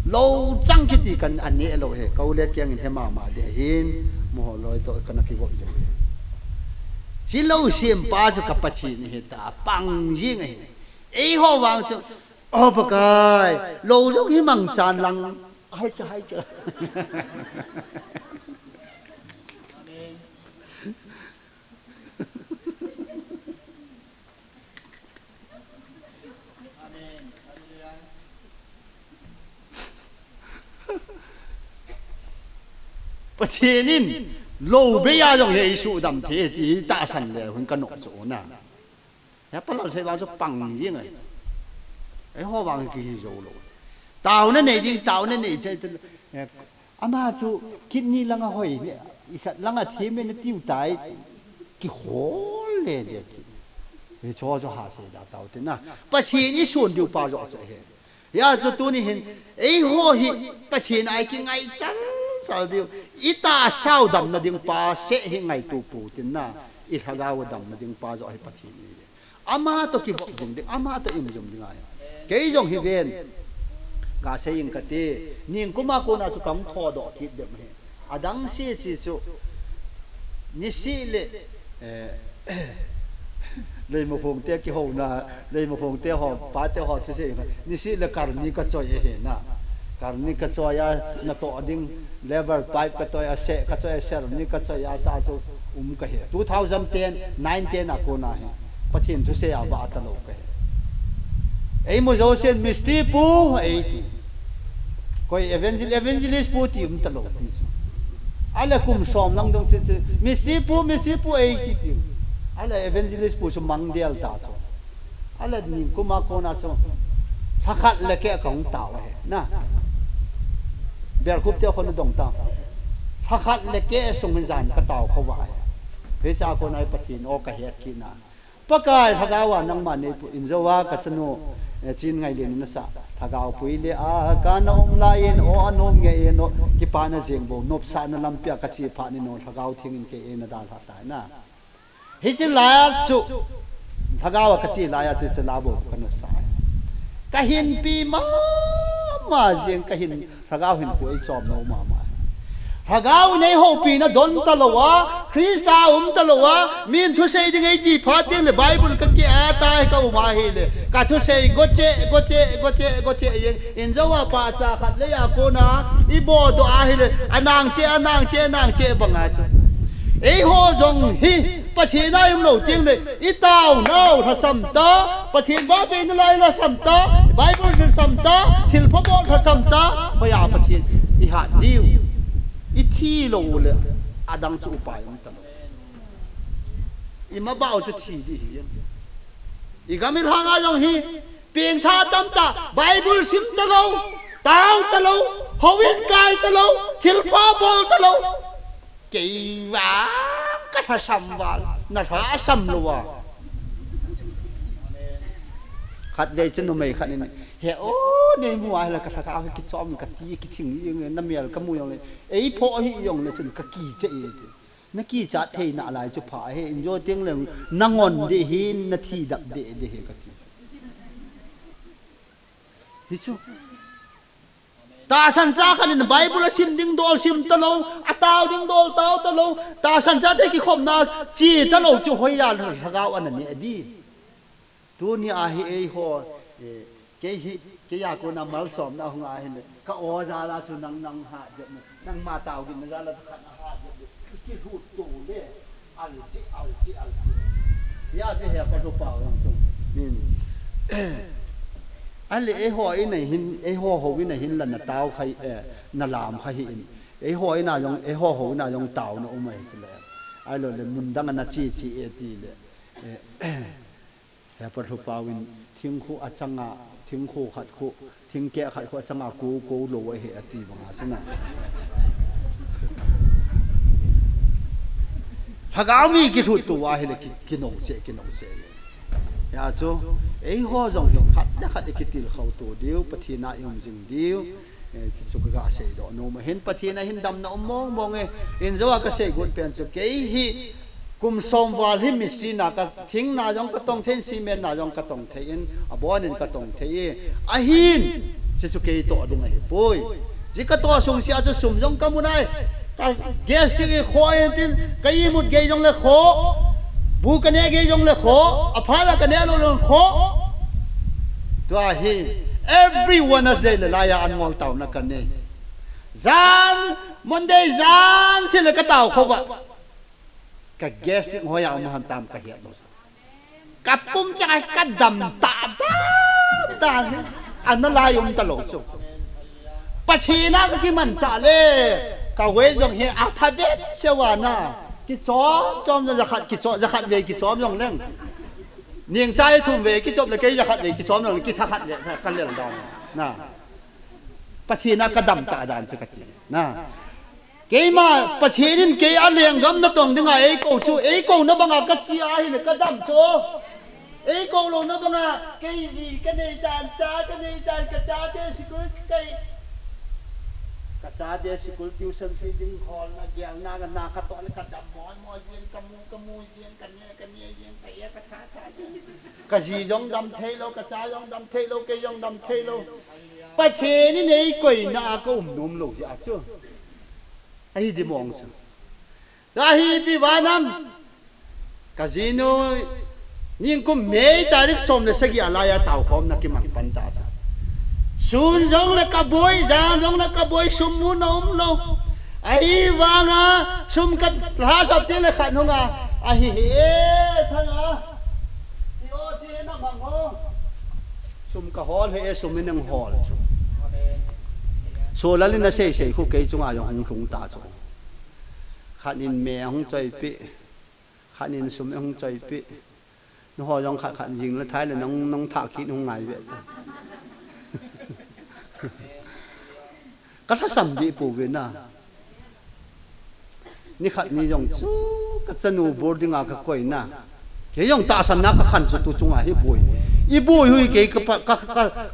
[SPEAKER 1] lo chang ki ti kan an ne lo he kau le kyang in he ma de hin mo loi to kan ki go je chi lo sim pa chu ka pa chi ni he ta pang yi ngai ei ho wang chu ô ba kai lo zo hi mang chan lang hai cha pachenin lo be ya jong he su dam the ti ta san le hun kan no so na ya pa lo sai ba so pang yin ai ho wang ki zo lo tao na nei ding tao na nei che ama chu kit ni langa hoi ne i khat langa thi me na tiu tai ki ho le le ki cho ha se da tao te na pachen ni sun diu pa zo se he ya chu tu ni hin ai ho hi pachen ai ki ngai chan sao điều ita sao đầm na ding pa se hi ngai tu pu tin na i hagaw dam na ding pa zo hi pathi ni ama to ki bok jing de ama to im jum ding ai ke jong hi ven ga se ing ka te ning kuma ko na su kam tho do ki de me adang si su ni si leเลยมาพงเตี้ยกี่หงนะเลยมาพงเตี้ยหอป้าเตี้ยหอที่เสียนี่สิเลยการนี้ก็จ่อยเห็นนะการนี้ก็จ่อยนะตัวดิ้งเลเวลไฟก็จ่อยเสก็จ่อยเสนี่ก็จ่อยตาจูก็เห็น2010 19นะคนนะเห็นปะทินทุเสียบาตลกเห็นไอ้โมโจเซนมิสตี้ปูไอ้ก็เอเวนเจลิสปูที่ตลกอะไรคุมซ้อมลังดงมิสตี้ปูไอ้ที่ ala evangelist pu su mang dial ta chu ala ni kuma ko na chu thakhat le ke kong taw he na ber khup te khon dong ta thakhat le ke sung zan ka taw kho wa he cha ko nai pathin o ka het ki na pakai thagawa nang ma ne pu inzowa ka chanu chin ngai le na sa thagaw pui le a ka nom lain o anom nge e no ki pa na jeng bo nop sa na lampia ka chi pha ni no thagaw thing in ke e na dal ha ta na hi chi la chu thagaw ka chi la ya chi cha la bo ka na sa ka hin pi ma jeng ka hin thagaw hin ku ai chom no ma hagaw nei ho pi na don talowa krista talowa min thu sei ding ei ti phatin le bible ka ki ata ka uma hi le ka thu sei goche in zawa pa cha khat le ya ko na i bo to a hi le anang che banga chu ei ho jong hi pathi na yum lo ting le i taw no tha sam ta pathi ba pe na lai la sam ta bible se sam ta thil pho bo tha sam ta pa ya pathi i ha diu i thi lo le adang chu pai om ta i ma bao chu thi di hi i gamil hanga jong hi peng tha tam ta bible sim ta lo taw ta lo howin kai ta lo thil pho bol ta lo ke wa ka tha sam wa na tha sam lo wa khat dei chu no mai khat ni he o nei mu ai la ka ka ki chom ka ti ki thing yeng na mial ka mu yong le ei pho hi yong le chun ka ki che e na ki cha thei na lai chu pha he enjo ting le nangon de hin na thi dak de he ka ti hi chu ta san sa kan in bible sim ding dol sim ta lo ataw ding dol taw ta lo ta san sa te ki khom na chi ta lo chu hoi ya la ga an ni adi tu ni a hi ei ho ke ya ko na mal som na hunga hin ka o ra la chu nang ha de nang ma taw gin na la khan ha de ki hu tu le al chi ya te he pa ru pa long tu min ale e ho i nei hin e ho wi nei hin la na taw khai na lam khai hin e ho i na yong e ho na yong taw na umai le ai lo le mun dang na chi e ti le he pa ru pa win thing khu achanga thing khu khat khu thing ke khat khu achanga ku lo he ati banga chuna thagaw mi ki thu tu wa he le ki no che ya chu ei ho jong hi khat ki til khau tu diu pathina yom jing diu chi chu ga se do no ma hen pathina hin dam na mong e in zo ka se gun pen chu ke hi kum som wal hi mystery na ka thing na jong ka tong then cement na jong ka tong thein abon in ka tong thei a hin chi chu ke to ding ai poi ji ka to sung sia chu sum jong ka munai ka gas si khoi tin kai mut ge jong le kho bu ka ne ge jong le kho apha la ka ne lo kho to a hi everyone as day la ya an ngol taw na ka ne zan monday zan si le ka taw kho ba ka guessing hoya mo han tam ka hiya lo ka pum cha ka dam ta an la yum ta lo chu pachina ka ki man cha le ka we jong hi alphabet chewana ki chom ja khat ki chom ja khat ve ki chom jong leng nieng chai thum ve ki chom le ke ja khat ve ki chom jong ki tha khat le kan le dong na pachina ka dam ta dan chu ka ti na ke ma pachirin ke a leng gam na tong dinga ei ko chu ei ko na banga ka chi a hi ne ka dam chu ei ko lo na banga ke ji ka nei tan cha ka nei tan ka cha te sikul kai ka cha de sikul tuition fee ding hall na gyal na ka to le ka dam mo yen ka mu yen ka ne yen ka ye ka tha ka ji jong dam thei lo ka cha jong dam thei lo ke jong dam thei lo pachini nei koi na ko num lo ya chu ai di mong sa dahi biwanam casino ning ko me tarik som na sagi alaya taw khom na ki man panta sa sun jong na ka boy jang jong na ka boy sum mu nom lo ai wanga sum kat ha sap te le khan honga ai he thanga ti o chi na mang ho sum ka hol he sum min hol so lalin na sei khu ke chunga yong an khung ta chu khan in me hong chai pi khát nên sum ông chơi bị nó ho trong khát khát dừng là thái là nông thả kỹ nông ngày vậy các thằng sắm đi phụ viên àนี่ขัดนี่ยองจูก็สนุบอร์ดิ้งอ่ะก็คอยน่ะเกี่ยงตาสันนักก็ขันสุดตัวจงอ่ะให้บุยอีบุยหุยเกี่ย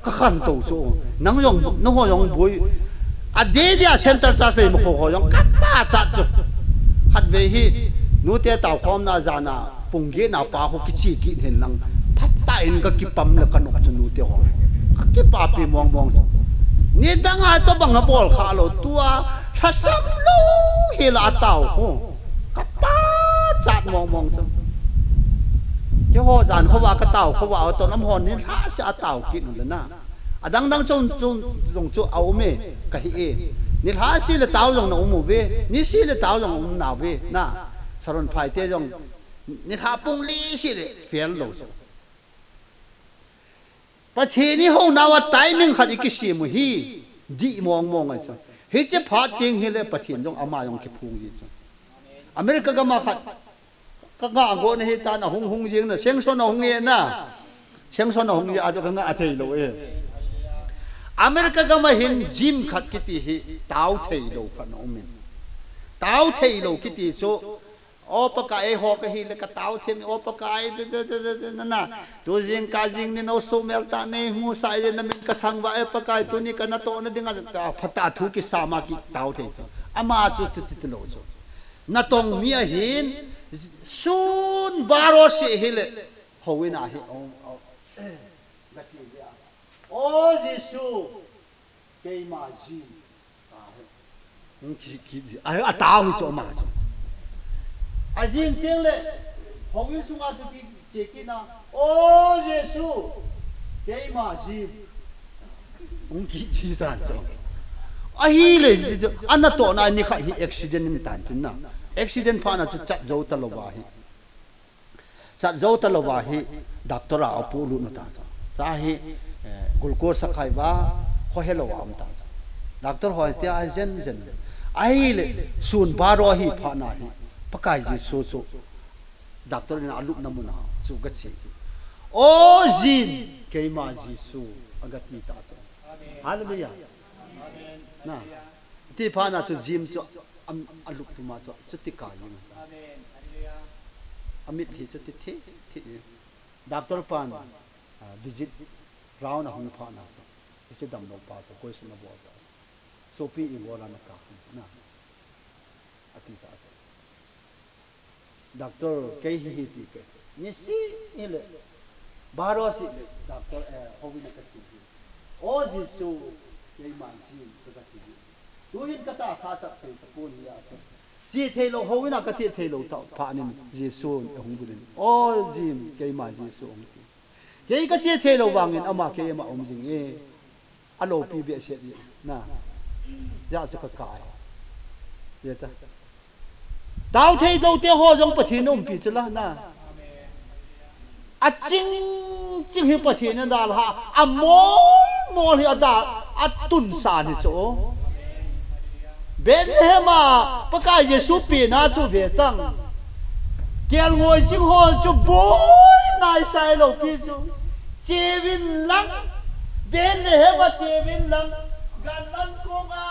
[SPEAKER 1] ก็ขันตัวจงนังยองน้องหอยองบุยอ่ะเดี๋ยวเซ็นเตอร์จัดเลยมันหอยองกับป้าจัดจุดขัดเวฮีนู้เตะตาความน่าจานะปุ่งเกี่ยน่ะป้าเขาคิดชี้คิดเห็นนังพัดตาเองก็คิดปั๊มแล้วกันออกจนนู้เตะหอยก็คิดป้าปีมองนี่ดังไงตัวบังบอลขาโลตัวถ้าซ้ำลูเฮลาเต่าโอ้กับป้าจัดมองจังเจ้าพ่อจานเขาว่ากระเต่าเขาว่าเอาตัวน้ำหอนนี่ถ้าจะเต่ากินหมดเลยนะดังจงเอาเมกะฮิเอนี่ถ้าสิเลเต่าจงน้องมูเวนี่สิเลเต่าจงน้องนาเวนะสารนภายเตจงนี่ถ้าปุ่งลีสิเลเฟียนโลจงประเทศนี้เขาหน้าว่าไตมิ่งขัดอีกสิ่งมุฮีดีมองไอ้สัสเฮ้ยจะพัดยิงเฮเลประเทศจงอามาจงเก็บพุงยิงสัสอเมริกาก็มาขัดก็งาโกนเฮตานะหงยิงนะเชียงซอนหงเงินนะเชียงซอนหงเงินอาจจะก็งาอาเทยโลเออเมริกาก็มาเห็นจิมขัดกิติเฮต้าวเทยโลกันน้องมินต้าวเทยโลกิติโซโอปะกายหอกหิเลกต้าวเทมโอปะกายนั่นน่ะตัวจิงกาจิงนี่น้องโซเมลตาเนมูสายนั่นมินกระทั่งว่าเอปะกายตัวนี้กันนั่นโตนั่นดิ่งอ่ะพัตตาทุกิสามากิต้าวเทยโซอามาจุดติโลโซนั่นตรงมีเห็นซูนบารอสิฮิเลฮวินาฮิโอ้เยซูเกมาจีคิดไอ้ต้าวนี่จะมาจอาจิงเตียงเลยฮวิสุงอาจุกิเจกินะโอ้เยซูเกมาจีคิดจีสันจ้ะไอ้เลยอันนั้นตัวนั้นนี่ข้าฮีอุบิเหตุนี่ตันจุนนะอุบิเหตุผ่านจุดจัดเจ้าตลอดว่าฮีจัดเจ้าตลอดว่าฮีด็อกเตอร์เอาปูรุนตาซะฮีกุลโคสขายว่าเขาเฮลวามตาด็อกเตอร์หอยเตียเจนไอ้เลยส่วนบารอฮีผ่านฮีปะกายจีโซด็อกเตอร์นี่อาลุน้ำมันสุกัดเสียโอ้จินเกมาจีสูอากัดมีตาจ้ะฮาเลลูยานะที่ผ่านจุดจิมจุดอาลุตุมาจุดติกายินอามิดที่จุดที่ด็อกเตอร์ปานวิจิตราวน์หุ่นผ่านนะที่ดำน้ำปลาจะคุยสนบัวจะโซปีอีวอรานักการนะอธิษฐานด็อกเตอร์เกย์ฮีตีเกย์นี่สินี่เลยบารอสิเลยด็อกเตอร์ฮวินักการโอ้จิสูเกย์มันสิสุดท้ายดูหินกระตาสาจัดเป็นตะปูนยาจีเทโลฮวินักการเทโลต่อผ่านินจิสูองบุรินโอ้จิมเกย์มันจิสูองบุรินเกย์ก็จีเทโลวางเงินเอามาเกย์มาองจิงเออโลปีเบียเสียนะยาจะกระกายเยอะจ้ะดาวเทโลเตียหัวจงปะทินอมปีจะละนะจริงเห็นปะทินนั่นดาละฮะมอลฮิอดาตุนสานิโจเบนเฮมาปะกายเยซูปีน่าจูเวตังเกียงงวยจิงหัวจูบอยนายไซโลปีจูเจวินลังเบนเฮมาเจวินลังกันลันกงอา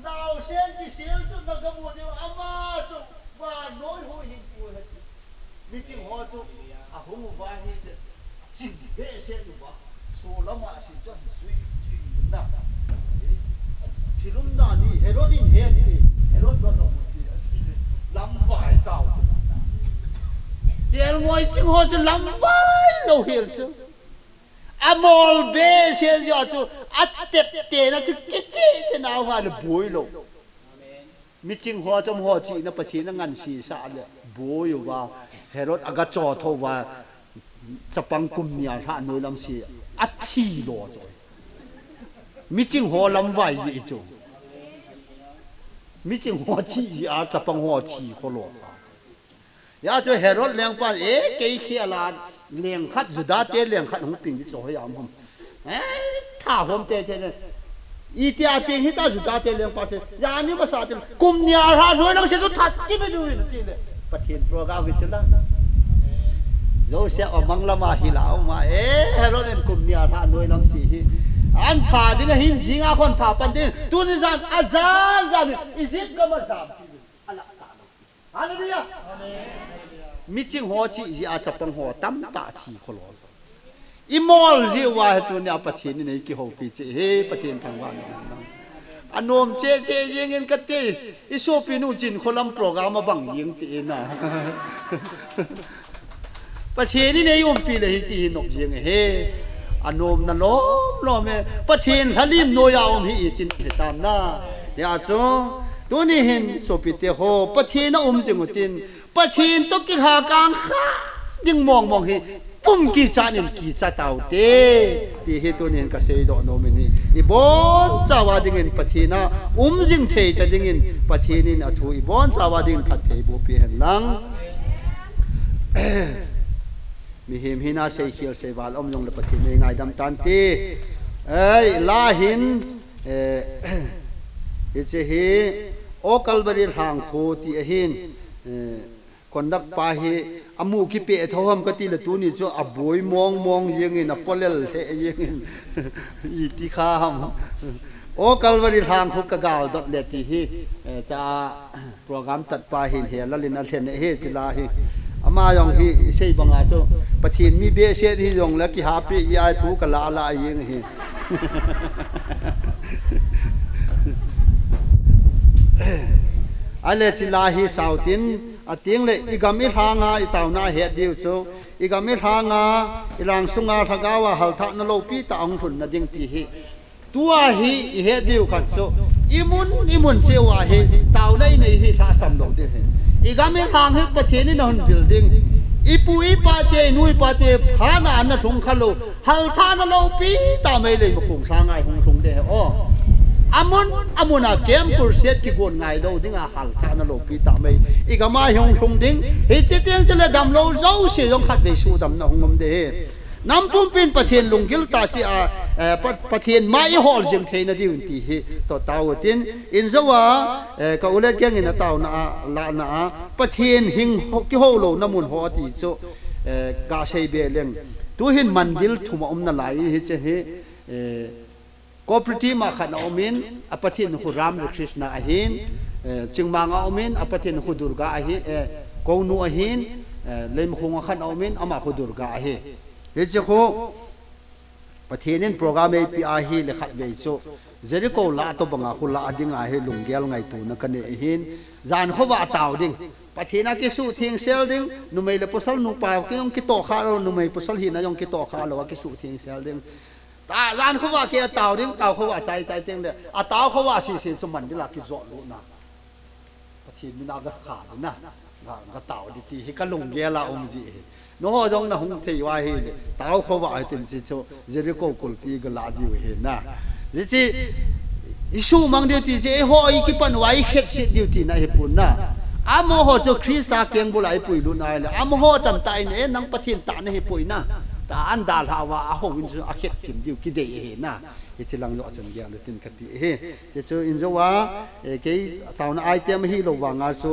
[SPEAKER 1] ดาวเซนที่เสียจูนักบุญอามาจูว่าน้อยหัวหินกูเห็นมิจิหัวจูอาหูว่าเห็นจิงเบสเห็นอยู่บ่โซลามาสิจันซุยนะที่รุ่นนั้นนี่เฮโรดินเห็นนี่เฮโรดก็ต้องลำไฟเต่าเจ้าหมวยจิงหัวจูลำไฟเราเห็นจูอามอลเบสเห็นอยู่จูเต็นะจูกิจิจะน่าว่าเลยบุยโลมิจิงหัวจมหัวจีนประเทศนั้นสีสาเลยบัวอยู่ว่าเฮโรดอากาศจอทว่าจะปังกุมเนียท่านน้อยลำสีทีโลจอยมิจิงหัวลำไหวอีจูมิจิงหัวจีจะปังหัวทีโคโลยาจะเฮโรดเลี้ยงปานเกย์เขียลาเลี้ยงขัดจุดาเตเลี้ยงขัดของปิงที่โซ่ยามผมถ้าผมเตเนี่ยอีที่อาเปียงที่ตาจุดาเตเลี้ยงปานยานี่ภาษาเตกุมเนียท่านน้อยลำสีสุดทัดจีไม่ดูนี่เลยประเทศโปรกาวิจละ zo se amang lama hilau ma heron en kumnia tha noi lang si hi an tha ding hin jinga kon tha pan din tu ni zan azan zan izit ga ma zam ala ta hallelujah amen meeting ho chi ji a chapang ho tam ta thi kholo imol ji wa tu nya pathin ni ki ho pi che he pathin thang wa anom che yengin ka te iso pinu jin kholam program bang yeng ti na pathin ni ne yom pi le hi ti nok yeng he anom na lo me pathin halim no ya om hi tin he tam na ya cho tu ni hin so pi te ho pathin na jing tin pathin to ki ha kang kha ding mong hi pum ki cha nin ki cha tau te ti he tu nin ka sei do no mi ni I bon chawa ding in pathina jing thei ta ding in pathinin athu I bon chawa ding phat thei bo pi hen lang mi him hina sei khial sei wal om yong le pathin nei ngai dam tan ti ai la hin che hi o kalbari hang kho ti a hin kondak pa hi amu ki pe thoham ka ti la tu ni cho aboi mong yengin a polel he yengin I ti kha ham o kalvari thang khu ka gal dot le ti hi cha program tat pa hin he la lin a thlen he chila hi ama yong hi sei banga cho pathin mi be se hi yong la ki ha pi ya thu ka la yeng hi ale chila hi sautin ating le igami hanga itawna he diu so igami hanga ilang sunga thagawa haltha na lo pi ta ang thun na ding ti hi tua hi he diu khat so imun chewa he taw nei nei hi tha sam lo de he igami hang he patheni na hun building ipui pa te nui pa te phana na thung khalo haltha na lo pi ta mai le khung thangai hung thung de o amuna kem kurset ki gon ngai do dinga hal tha na lo pi ta mai igama hyong thung ding he chiteng chele dam lo zo se yong khat ve su dam na hungom de nam pum pin pathen lungil ta si a pathen mai hol jeng theina diun ti hi to tawatin in zawa ka ulet kyang in taw na la na pathen hing ki ho lo namun ho ti so ga sei be leng tu hin mandil thuma na lai hi che he cooperative ma khan omin apathin hu ram krishna ahin chingmanga omin apathin hu durga ahi konu ahin leim khunga khan omin ama hu durga ahi he che kho pathinin program api ahi le khat ve cho jericho la to banga hu la adinga he lunggel ngai tu na kane ahin jan kho wa taw ding pathina ke su thing sel ding numei le posal nu pa ki yong ki to kha ro numei posal hi na yong ki to kha lo ki su thing sel ding ta ran kho wa ke taw ding taw kho wa chai tai teng de a taw kho wa si sin chuman di la ki zo lu na pathin mi na ga kha na ga taw di ti hi ka lung ge la ji no ho jong na hung thei wa hi taw kho wa tin si cho jeri ko kul pi ga la di he na ji chi isu mang de ti je ho I ki pan wai khet si di ti na he pun na amo ho cho krista keng bulai pui lu na le amo ho cham tai ne nang pathin ta na he pui na ta an dal hawa a ho win a khet chim diu ki de he na e chilang lo chan ya le tin khati he ye chu in zo wa ke taw na item hi lo wa nga so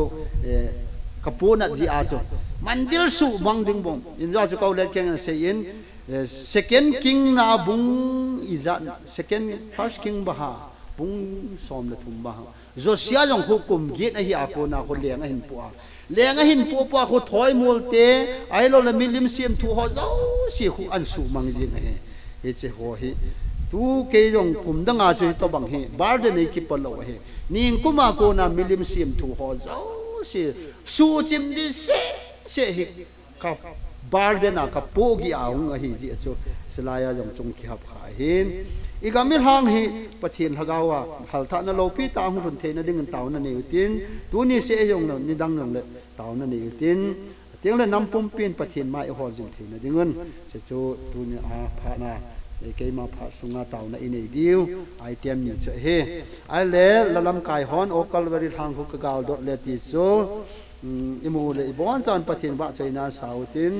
[SPEAKER 1] kapuna ji a cho mandil su bang ding bong in zo ko le keng se in second king na bung iza first king baha bung som le thum baha zo sia jong hukum git a hi a ko na ko leng a hin pu a leng a hin pu pa ko thoi mul te ai lo la milim sim thu ho zo si khu an su mang jing he che ho hi tu ke jong kum danga chui to bang hi bar de nei ki palo he ning kuma ko na milim sim thu ho zo si su chim di se hi ka bar de na ka pogi a hung a hi ji chu selaya jong chung ki hap kha hin igamir hang hi pathin hagawa haltha na lo pi ta hung run the na ding taw na ne tin tu ni se yong na ni dang nang le taw na ne tin tiếng là năm pum pin pathin mai ho jing the na dingun se chu tu ni a pha na ke ma pha sunga taw na inei diu item ni che he ai le lalam kai hon o kalvari thang hu ka gal dot le ti so imu le bon chan pathin ba chaina sautin